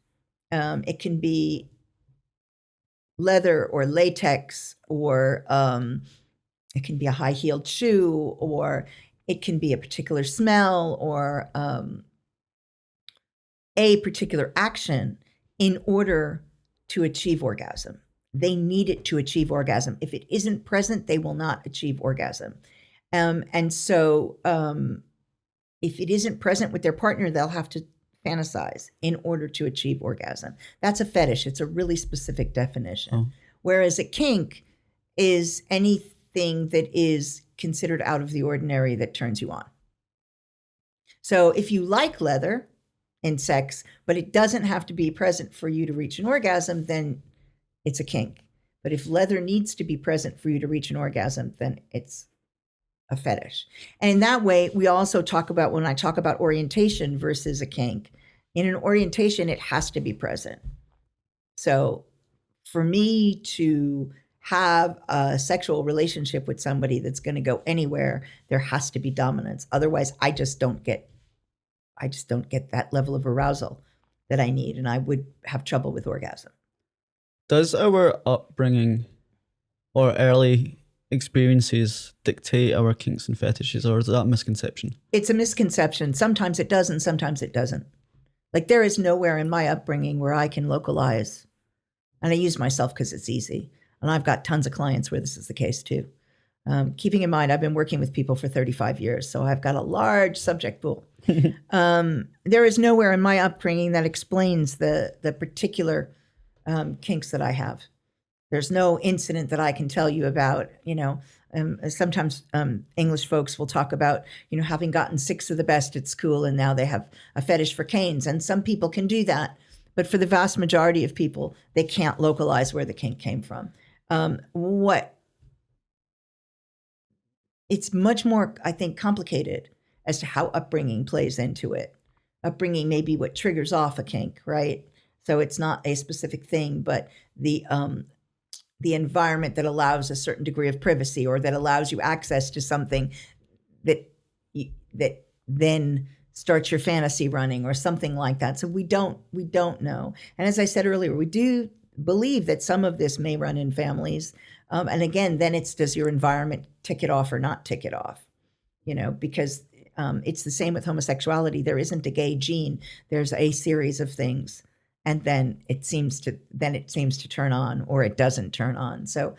it can be leather or latex, or it can be a high-heeled shoe, or it can be a particular smell, or a particular action in order to achieve orgasm. They need it to achieve orgasm. If it isn't present, they will not achieve orgasm. And so if it isn't present with their partner, they'll have to fantasize in order to achieve orgasm. That's a fetish. It's a really specific definition. Oh. Whereas a kink is anything that is considered out of the ordinary that turns you on. So if you like leather in sex, but it doesn't have to be present for you to reach an orgasm, then it's a kink. But if leather needs to be present for you to reach an orgasm, then it's a fetish. And in that way, we also talk about, when I talk about orientation versus a kink, in an orientation, it has to be present. So for me to have a sexual relationship with somebody that's going to go anywhere, there has to be dominance. Otherwise, I just don't get that level of arousal that I need, and I would have trouble with orgasm. Does our upbringing or early experiences dictate our kinks and fetishes, or is that a misconception? It's a misconception. Sometimes it does and sometimes it doesn't. Like, there is nowhere in my upbringing where I can localize, and I use myself because it's easy, and I've got tons of clients where this is the case too. Keeping in mind, I've been working with people for 35 years, so I've got a large subject pool. There is nowhere in my upbringing that explains the particular kinks that I have. There's no incident that I can tell you about. Sometimes English folks will talk about, having gotten 6 of the best at school and now they have a fetish for canes. And some people can do that. But for the vast majority of people, they can't localize where the kink came from. It's much more, I think, complicated as to how upbringing plays into it. Upbringing may be what triggers off a kink, right? So it's not a specific thing, but the environment that allows a certain degree of privacy, or that allows you access to something that then starts your fantasy running, or something like that. So we don't know. And as I said earlier, we do believe that some of this may run in families. And again, then does your environment tick it off or not tick it off? Because it's the same with homosexuality. There isn't a gay gene. There's a series of things. And then it seems to turn on, or it doesn't turn on. So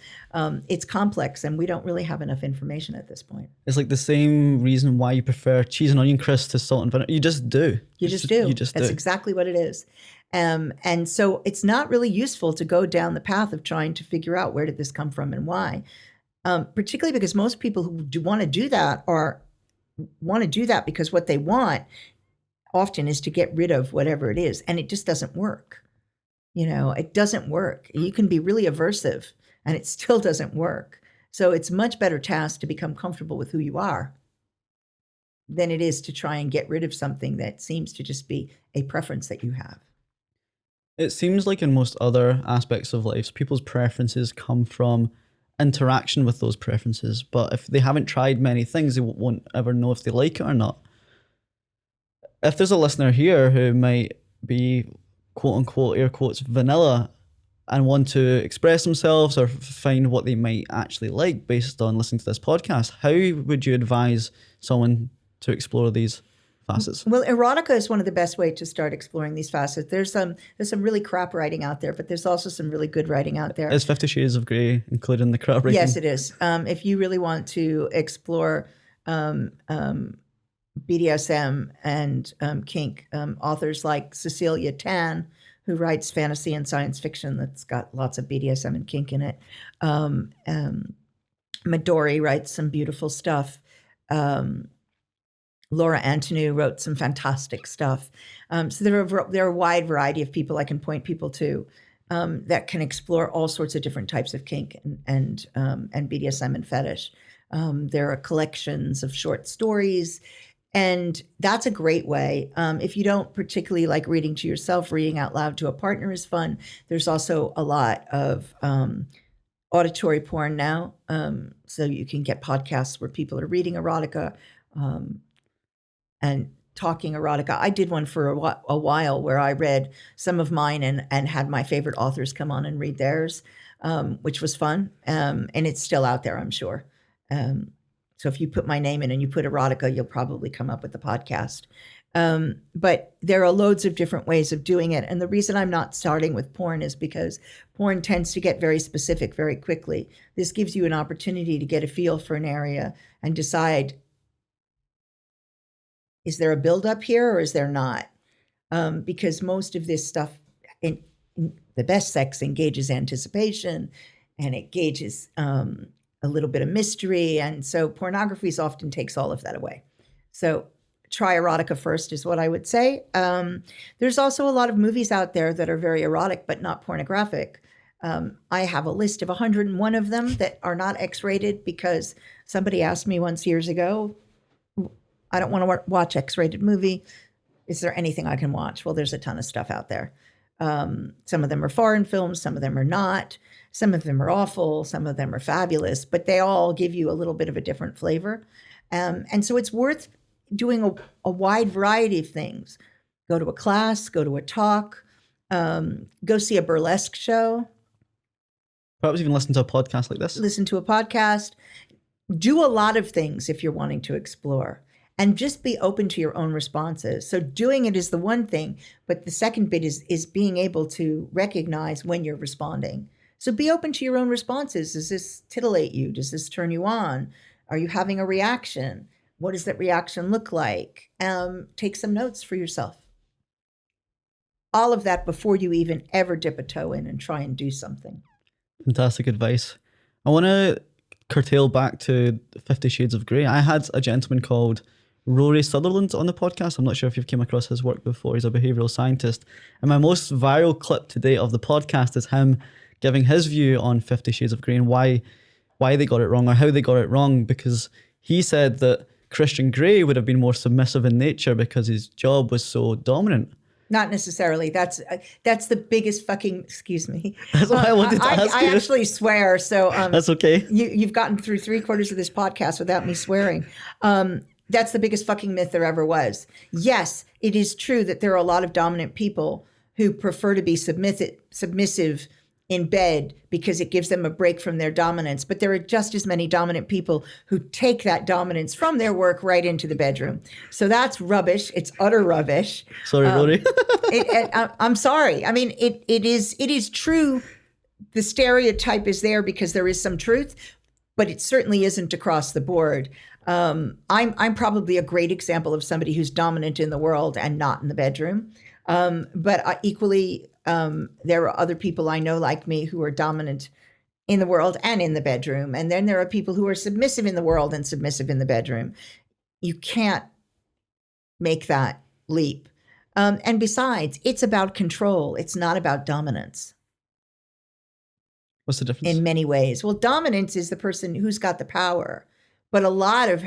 it's complex, and we don't really have enough information at this point. It's like the same reason why you prefer cheese and onion crisps to salt and vinegar. You just do. You just do. That's exactly what it is. And so it's not really useful to go down the path of trying to figure out where did this come from and why. Particularly because most people who want to do that because what they want often is to get rid of whatever it is, and it just doesn't work. It doesn't work. You can be really aversive and it still doesn't work. So it's much better task to become comfortable with who you are than it is to try and get rid of something that seems to just be a preference that you have. It seems like in most other aspects of life, people's preferences come from interaction with those preferences, but if they haven't tried many things, they won't ever know if they like it or not. If there's a listener here who might be, quote unquote, air quotes, vanilla and want to express themselves or find what they might actually like based on listening to this podcast, how would you advise someone to explore these facets? Well, erotica is one of the best ways to start exploring these facets. There's some really crap writing out there, but there's also some really good writing out there. Is 50 Shades of Grey included in the crap writing? Yes, it is. If you really want to explore BDSM and kink, authors like Cecilia Tan, who writes fantasy and science fiction that's got lots of BDSM and kink in it. Midori writes some beautiful stuff. Laura Antonou wrote some fantastic stuff. So there are a wide variety of people I can point people to that can explore all sorts of different types of kink and BDSM and fetish. There are collections of short stories, and that's a great way. If you don't particularly like reading to yourself, reading out loud to a partner is fun. There's also a lot of auditory porn now, so you can get podcasts where people are reading erotica and talking erotica. I did one for a while where I read some of mine and had my favorite authors come on and read theirs, which was fun. And it's still out there, I'm sure. So if you put my name in and you put erotica, you'll probably come up with the podcast. But there are loads of different ways of doing it. And the reason I'm not starting with porn is because porn tends to get very specific very quickly. This gives you an opportunity to get a feel for an area and decide, is there a buildup here or is there not? Because most of this stuff, in the best sex engages anticipation and it gauges a little bit of mystery. And so pornography often takes all of that away. So try erotica first is what I would say. There's also a lot of movies out there that are very erotic, but not pornographic. I have a list of 101 of them that are not X-rated because somebody asked me once years ago, I don't want to watch X-rated movie. Is there anything I can watch? Well, there's a ton of stuff out there. Some of them are foreign films. Some of them are not. Some of them are awful. Some of them are fabulous, but they all give you a little bit of a different flavor. And so it's worth doing a wide variety of things. Go to a class, go to a talk, go see a burlesque show. Perhaps even listen to a podcast like this. Listen to a podcast. Do a lot of things if you're wanting to explore. And just be open to your own responses. So doing it is the one thing, but the second bit is being able to recognize when you're responding. So be open to your own responses. Does this titillate you? Does this turn you on? Are you having a reaction? What does that reaction look like? Take some notes for yourself. All of that before you even ever dip a toe in and try and do something. Fantastic advice. I want to curtail back to 50 Shades of Grey. I had a gentleman called Rory Sutherland on the podcast. I'm not sure if you've came across his work before. He's a behavioral scientist. And my most viral clip to date of the podcast is him giving his view on 50 Shades of Grey and why they got it wrong or how they got it wrong, because he said that Christian Grey would have been more submissive in nature because his job was so dominant. Not necessarily. That's the biggest fucking, excuse me. That's what I wanted to ask you. I actually swear. So that's okay. You've gotten through 3/4 of this podcast without me swearing. That's the biggest fucking myth there ever was. Yes, it is true that there are a lot of dominant people who prefer to be submissive in bed because it gives them a break from their dominance. But there are just as many dominant people who take that dominance from their work right into the bedroom. So that's rubbish. It's utter rubbish. Sorry, Rory. I'm sorry. I mean, it is true. The stereotype is there because there is some truth, but it certainly isn't across the board. I'm probably a great example of somebody who's dominant in the world and not in the bedroom. But equally, there are other people I know like me who are dominant in the world and in the bedroom. And then there are people who are submissive in the world and submissive in the bedroom. You can't make that leap. And besides, it's about control. It's not about dominance. What's the difference? In many ways. Well, dominance is the person who's got the power. But a lot of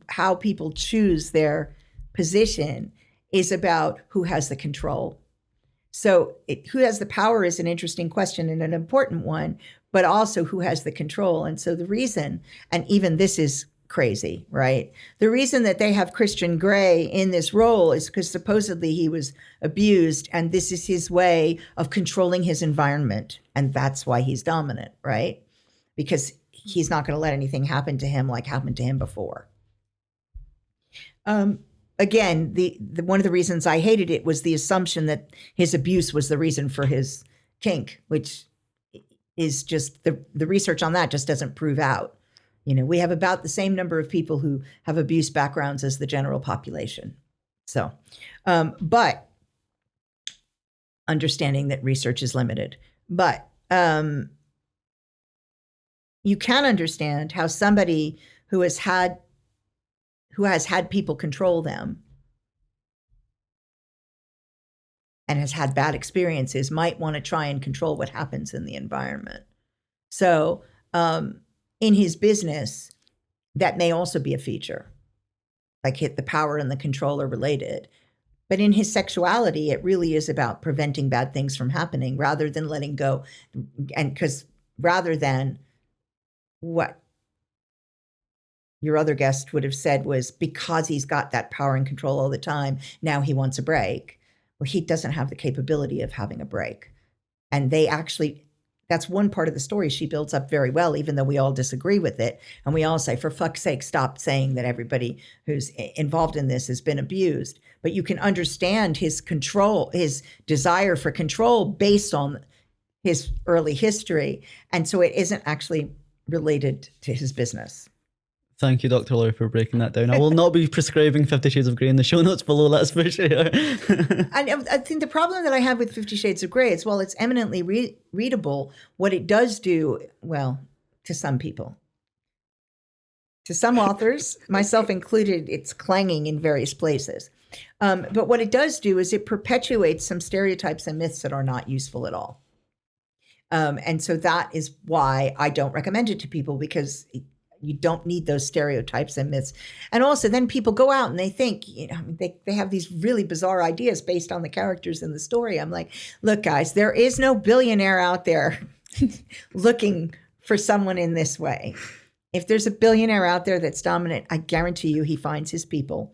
how people choose their position is about who has the control. So who has the power is an interesting question and an important one, but also who has the control. And so the reason, and even this is crazy, right? The reason that they have Christian Grey in this role is because supposedly he was abused, and this is his way of controlling his environment. And that's why he's dominant, right? Because he's not going to let anything happen to him like happened to him before. Again, the one of the reasons I hated it was the assumption that his abuse was the reason for his kink, which is just the research on that just doesn't prove out. You know, we have about the same number of people who have abuse backgrounds as the general population. So, but understanding that research is limited, but you can understand how somebody who has had people control them and has had bad experiences might want to try and control what happens in the environment. So in his business, that may also be a feature, like the power and the control are related. But in his sexuality, it really is about preventing bad things from happening rather than letting go. And rather than what your other guest would have said was because he's got that power and control all the time, now he wants a break. Well, he doesn't have the capability of having a break. And that's one part of the story she builds up very well, even though we all disagree with it. And we all say, for fuck's sake, stop saying that everybody who's involved in this has been abused. But you can understand his control, his desire for control based on his early history. And so it isn't actually related to his business. Thank you, Dr. Laurie, for breaking that down. I will not be prescribing 50 Shades of Grey in the show notes below, that's for sure. I think the problem that I have with 50 Shades of Grey is, while it's eminently readable, what it does do, well, to some people, to some authors, myself included, it's clanging in various places. But what it does do is it perpetuates some stereotypes and myths that are not useful at all. And so that is why I don't recommend it to people, because you don't need those stereotypes and myths. And also then people go out and they think, you know, they have these really bizarre ideas based on the characters in the story. I'm like, look, guys, there is no billionaire out there looking for someone in this way. If there's a billionaire out there that's dominant, I guarantee you he finds his people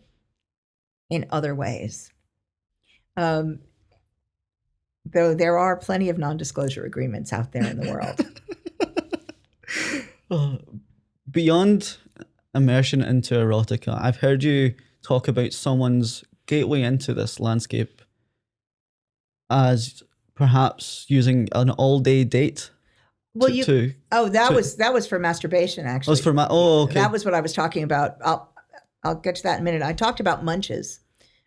in other ways. Though there are plenty of non-disclosure agreements out there in the world. Beyond immersion into erotica, I've heard you talk about someone's gateway into this landscape as perhaps using an all-day date. Well, that was for masturbation, actually. Was for okay. That was what I was talking about. I'll get to that in a minute. I talked about munches,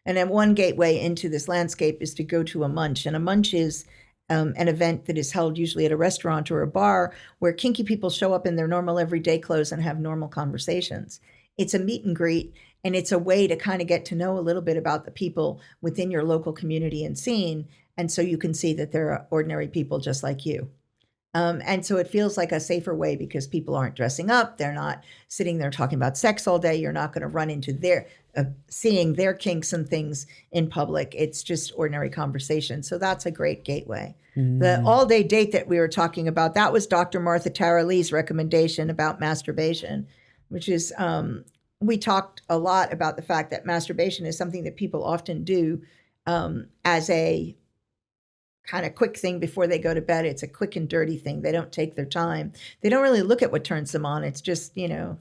and then one gateway into this landscape is to go to a munch, and a munch is an event that is held usually at a restaurant or a bar where kinky people show up in their normal everyday clothes and have normal conversations. It's a meet and greet, and it's a way to kind of get to know a little bit about the people within your local community and scene. And so you can see that they're ordinary people just like you. And so it feels like a safer way because people aren't dressing up. They're not sitting there talking about sex all day. You're not going to run into seeing their kinks and things in public. It's just ordinary conversation. So that's a great gateway. The all-day date that we were talking about, that was Dr. Martha Tara Lee's recommendation about masturbation, which is, we talked a lot about the fact that masturbation is something that people often do as a kind of quick thing before they go to bed. It's a quick and dirty thing. They don't take their time. They don't really look at what turns them on. It's just, when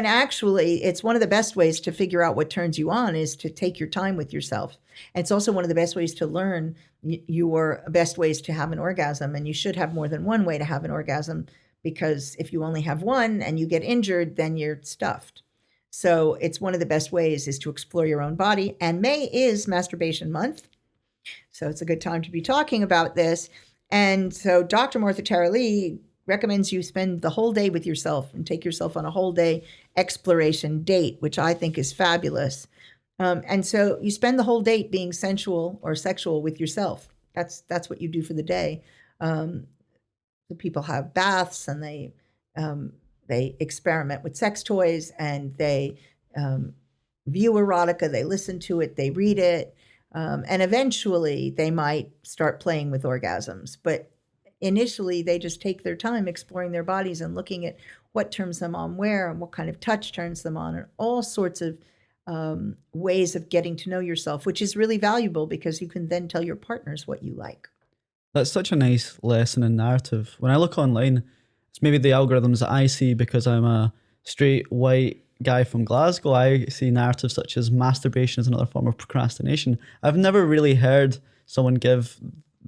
actually it's one of the best ways to figure out what turns you on is to take your time with yourself. And it's also one of the best ways to learn your best ways to have an orgasm. And you should have more than one way to have an orgasm, because if you only have one and you get injured, then you're stuffed. So it's one of the best ways is to explore your own body. And May is Masturbation Month. So it's a good time to be talking about this. And so Dr. Martha Tara Lee recommends you spend the whole day with yourself and take yourself on a whole day exploration date, which I think is fabulous. And so you spend the whole date being sensual or sexual with yourself. That's what you do for the day. The people have baths, and they experiment with sex toys, and they view erotica, they listen to it, they read it. And eventually they might start playing with orgasms, but initially they just take their time exploring their bodies and looking at what turns them on where and what kind of touch turns them on, and all sorts of ways of getting to know yourself, which is really valuable because you can then tell your partners what you like. That's such a nice lesson in narrative. When I look online, it's maybe the algorithms that I see because I'm a straight white guy from Glasgow. I see narratives such as masturbation as another form of procrastination. I've never really heard someone give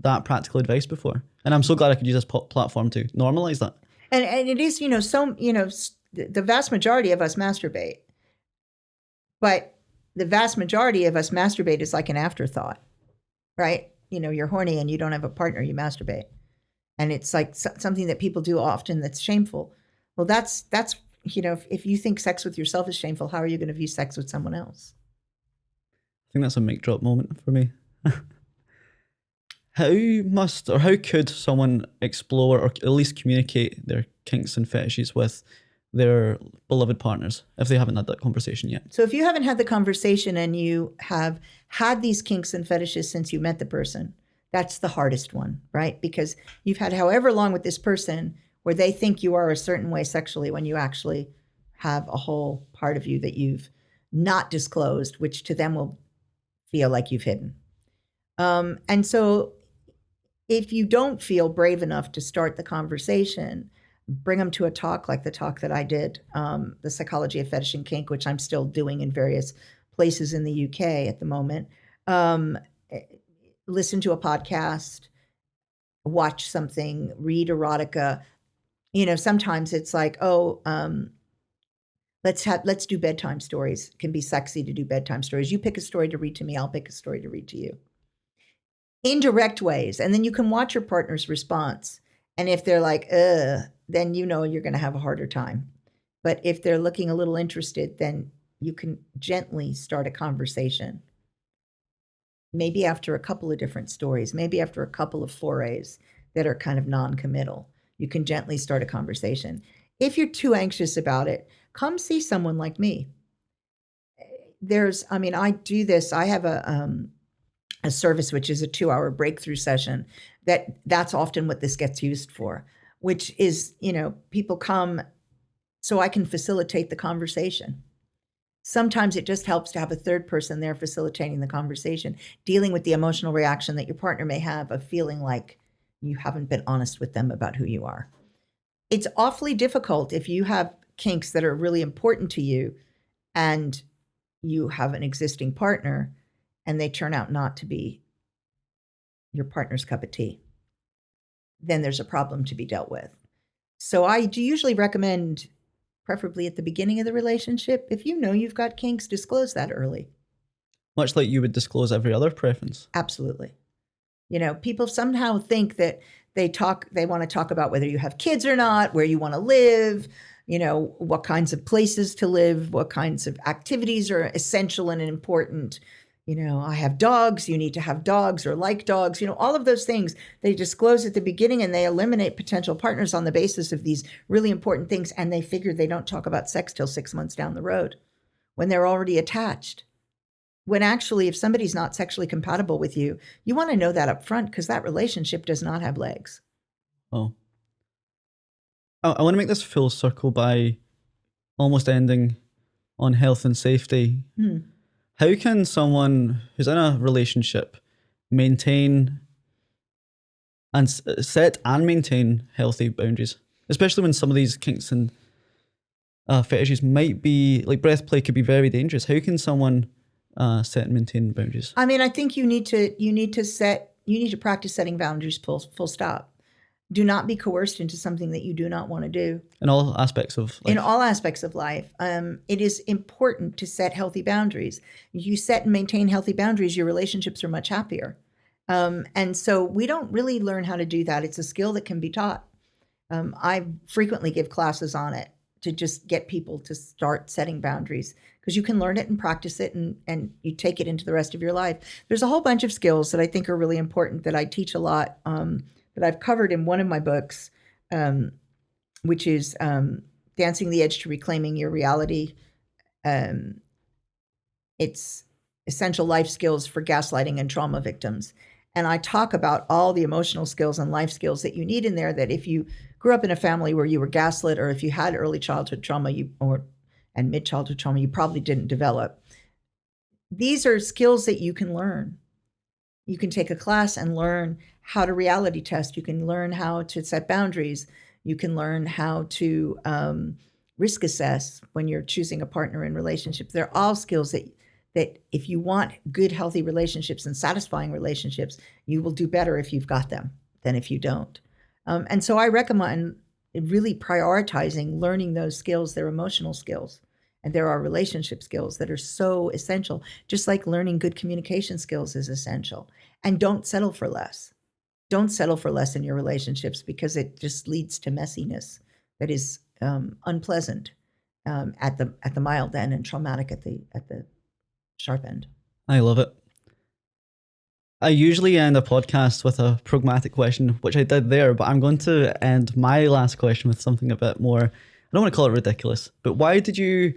that practical advice before. And I'm so glad I could use this platform to normalize that. And it is, the vast majority of us masturbate, but the vast majority of us masturbate is like an afterthought, right? You're horny and you don't have a partner, you masturbate. And it's like something that people do often that's shameful. Well, that's if you think sex with yourself is shameful, how are you going to view sex with someone else? I think that's a mic drop moment for me. How could someone explore or at least communicate their kinks and fetishes with their beloved partners if they haven't had that conversation yet? So if you haven't had the conversation and you have had these kinks and fetishes since you met the person, that's the hardest one, right? Because you've had however long with this person where they think you are a certain way sexually when you actually have a whole part of you that you've not disclosed, which to them will feel like you've hidden. And so if you don't feel brave enough to start the conversation, bring them to a talk like the talk that I did, the Psychology of Fetish and Kink, which I'm still doing in various places in the UK at the moment. Listen to a podcast, watch something, read erotica. Sometimes it's like, let's do bedtime stories. It can be sexy to do bedtime stories. You pick a story to read to me, I'll pick a story to read to you. Indirect ways. And then you can watch your partner's response. And if they're like, then you're going to have a harder time. But if they're looking a little interested, then you can gently start a conversation. Maybe after a couple of different stories, maybe after a couple of forays that are kind of non-committal, you can gently start a conversation. If you're too anxious about it, come see someone like me. I do this. I have a service, which is a 2-hour breakthrough session. That's often what this gets used for, which is, people come so I can facilitate the conversation. Sometimes it just helps to have a third person there facilitating the conversation, dealing with the emotional reaction that your partner may have of feeling like you haven't been honest with them about who you are. It's awfully difficult if you have kinks that are really important to you and you have an existing partner and they turn out not to be your partner's cup of tea. Then there's a problem to be dealt with. So I do usually recommend, preferably at the beginning of the relationship, if you know you've got kinks, disclose that early. Much like you would disclose every other preference. Absolutely. People somehow think that they want to talk about whether you have kids or not, where you want to live, what kinds of places to live, what kinds of activities are essential and important. I have dogs, you need to have dogs or like dogs, all of those things they disclose at the beginning, and they eliminate potential partners on the basis of these really important things. And they figure they don't talk about sex till 6 months down the road when they're already attached. When actually, if somebody's not sexually compatible with you, you want to know that up front, because that relationship does not have legs. Oh. I want to make this full circle by almost ending on health and safety. How can someone who's in a relationship maintain and set and maintain healthy boundaries, especially when some of these kinks and fetishes might be, like breath play could be very dangerous? How can someone set and maintain boundaries? I think you need to practice setting boundaries, full stop. Do not be coerced into something that you do not want to do. In all aspects of life. In all aspects of life. It is important to set healthy boundaries. You set and maintain healthy boundaries, your relationships are much happier. And so we don't really learn how to do that. It's a skill that can be taught. I frequently give classes on it to just get people to start setting boundaries, because you can learn it and practice it, and you take it into the rest of your life. There's a whole bunch of skills that I think are really important that I teach a lot, that I've covered in one of my books, which is Dancing the Edge to Reclaiming Your Reality. It's essential life skills for gaslighting and trauma victims. And I talk about all the emotional skills and life skills that you need in there, that if you grew up in a family where you were gaslit, or if you had early childhood trauma and mid-childhood trauma, you probably didn't develop. These are skills that you can learn. You can take a class and learn how to reality test. You can learn how to set boundaries. You can learn how to risk assess when you're choosing a partner in relationships. They're all skills that if you want good, healthy relationships and satisfying relationships, you will do better if you've got them than if you don't. And so I recommend really prioritizing learning those skills. They're emotional skills. And there are relationship skills that are so essential, just like learning good communication skills is essential. And don't settle for less. Don't settle for less in your relationships, because it just leads to messiness that is unpleasant at the mild end and traumatic at the sharp end. I love it. I usually end a podcast with a pragmatic question, which I did there, but I'm going to end my last question with something a bit more, I don't want to call it ridiculous, but how did you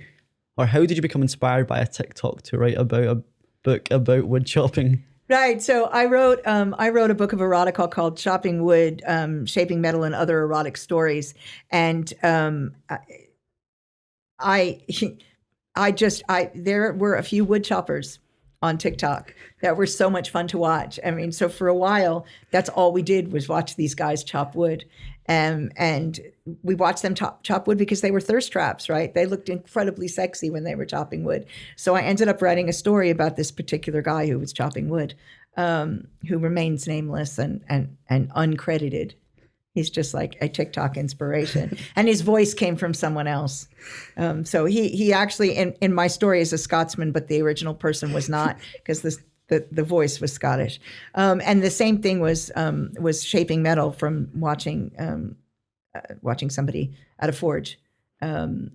become inspired by a TikTok to write about a book about wood chopping? Right. So I wrote a book of erotica called Chopping Wood, Shaping Metal and Other Erotic Stories. And there were a few wood choppers on TikTok that were so much fun to watch. I mean, so for a while, that's all we did was watch these guys chop wood. And we watched them chop wood because they were thirst traps, right? They looked incredibly sexy when they were chopping wood. So I ended up writing a story about this particular guy who was chopping wood, who remains nameless and uncredited. He's just like a TikTok inspiration. And his voice came from someone else. So he actually, in my story, is a Scotsman, but the original person was not, because the voice was Scottish. And the same thing was shaping metal from watching somebody at a forge. And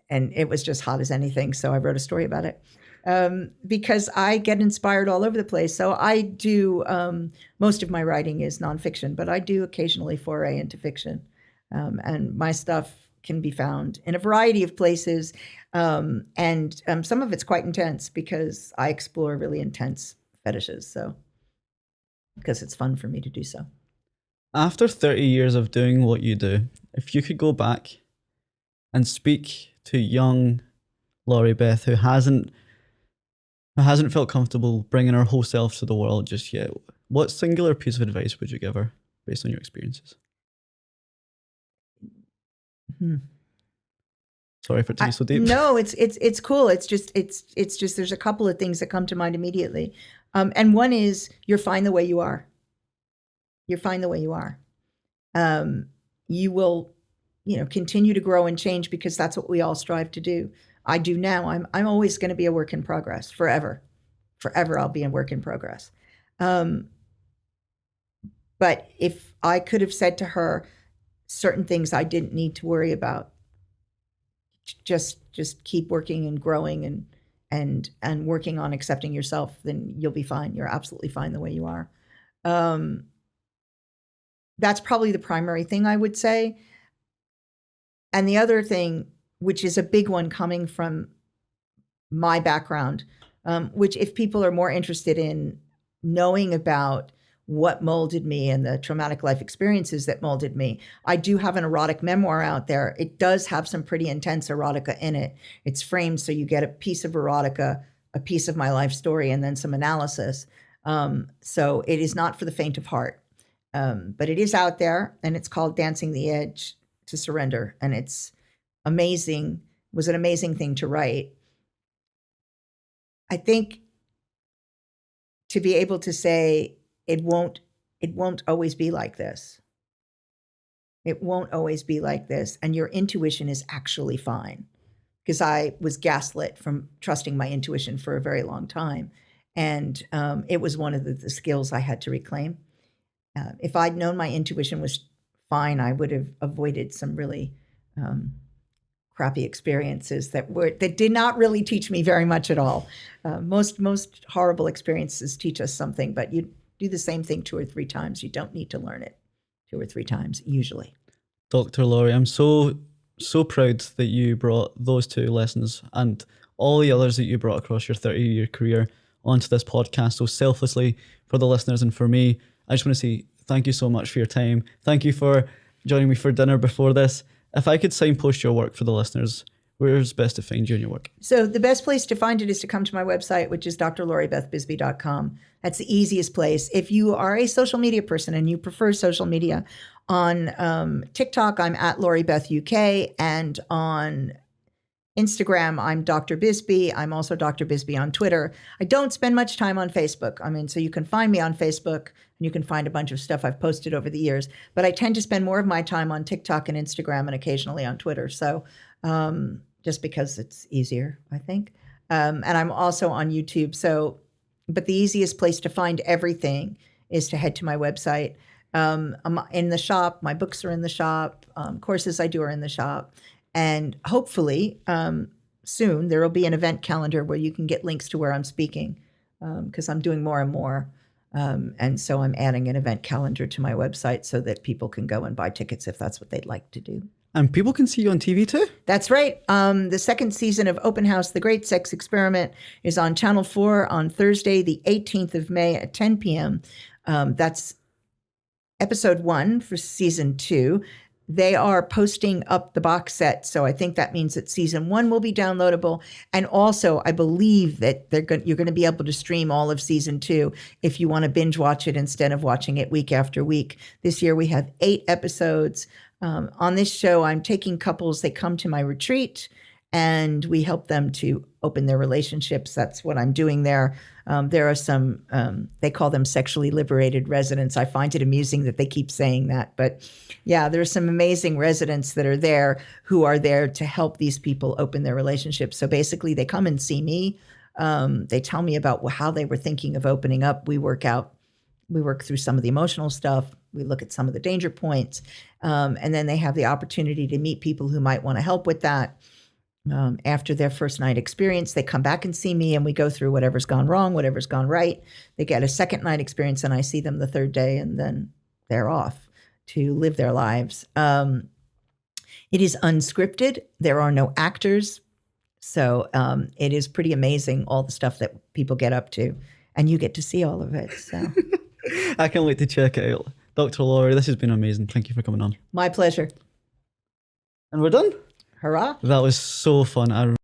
it was just hot as anything. So I wrote a story about it. Because I get inspired all over the place. So I do, most of my writing is nonfiction, but I do occasionally foray into fiction. And my stuff can be found in a variety of places. And some of it's quite intense because I explore really intense fetishes. So, because it's fun for me to do so. After 30 years of doing what you do, if you could go back and speak to young Laurie Beth, who hasn't felt comfortable bringing her whole self to the world just yet, what singular piece of advice would you give her based on your experiences? Sorry for taking so deep. No, it's cool. It's just there's a couple of things that come to mind immediately. And one is, you're fine the way you are. You're fine the way you are. You will, continue to grow and change, because that's what we all strive to do. I do now. I'm always going to be a work in progress forever. Forever I'll be a work in progress. But if I could have said to her certain things I didn't need to worry about, just keep working and growing and working on accepting yourself, then you'll be fine. You're absolutely fine the way you are. That's probably the primary thing I would say. And the other thing, which is a big one coming from my background, which if people are more interested in knowing about what molded me and the traumatic life experiences that molded me, I do have an erotic memoir out there. It does have some pretty intense erotica in it. It's framed so you get a piece of erotica, a piece of my life story, and then some analysis. So it is not for the faint of heart, but it is out there, and it's called Dancing the Edge to Surrender. And it's amazing, was an amazing thing to write. I think to be able to say, it won't always be like this. It won't always be like this. And your intuition is actually fine. Because I was gaslit from trusting my intuition for a very long time. And it was one of the skills I had to reclaim. If I'd known my intuition was fine, I would have avoided some really crappy experiences that did not really teach me very much at all. Most horrible experiences teach us something, but you do the same thing 2 or 3 times. You don't need to learn it 2 or 3 times, usually. Dr. Laurie, I'm so proud that you brought those 2 lessons and all the others that you brought across your 30-year career onto this podcast. So selflessly, for the listeners and for me, I just want to say thank you so much for your time. Thank you for joining me for dinner before this. If I could signpost your work for the listeners, where's best to find you and your work? So the best place to find it is to come to my website, which is drloribethbisbey.com. That's the easiest place. If you are a social media person and you prefer social media, on TikTok, I'm at LoriBethUK, and on Instagram, I'm Dr. Bisbey. I'm also Dr. Bisbey on Twitter. I don't spend much time on Facebook. I mean, so you can find me on Facebook and you can find a bunch of stuff I've posted over the years, but I tend to spend more of my time on TikTok and Instagram and occasionally on Twitter. So just because it's easier, I think. And I'm also on YouTube. So, but the easiest place to find everything is to head to my website. I'm in the shop. My books are in the shop. Courses I do are in the shop. And hopefully soon there will be an event calendar where you can get links to where I'm speaking, because I'm doing more and more. And so I'm adding an event calendar to my website so that people can go and buy tickets if that's what they'd like to do. And people can see you on TV too? That's right. The second season of Open House, The Great Sex Experiment, is on Channel 4 on Thursday, the 18th of May at 10 p.m. That's episode 1 for season 2. They are posting up the box set, so I think that means that season 1 will be downloadable. And also, I believe that you're going to be able to stream all of season 2 if you want to binge watch it instead of watching it week after week. This year we have 8 episodes. On this show, I'm taking couples. They come to my retreat, and we help them to open their relationships. That's what I'm doing there. There are some, they call them sexually liberated residents. I find it amusing that they keep saying that. But yeah, there are some amazing residents that are there who are there to help these people open their relationships. So basically, they come and see me. They tell me about how they were thinking of opening up. We work through some of the emotional stuff. We look at some of the danger points. And then they have the opportunity to meet people who might want to help with that. After their first night experience, they come back and see me, and we go through whatever's gone wrong, whatever's gone right. They get a second night experience, and I see them the third day, and then they're off to live their lives. It is unscripted. There are no actors. So it is pretty amazing, all the stuff that people get up to, and you get to see all of it. So I can't wait to check it out. Dr. Lori, this has been amazing. Thank you for coming on. My pleasure. And we're done. Hurrah. That was so fun.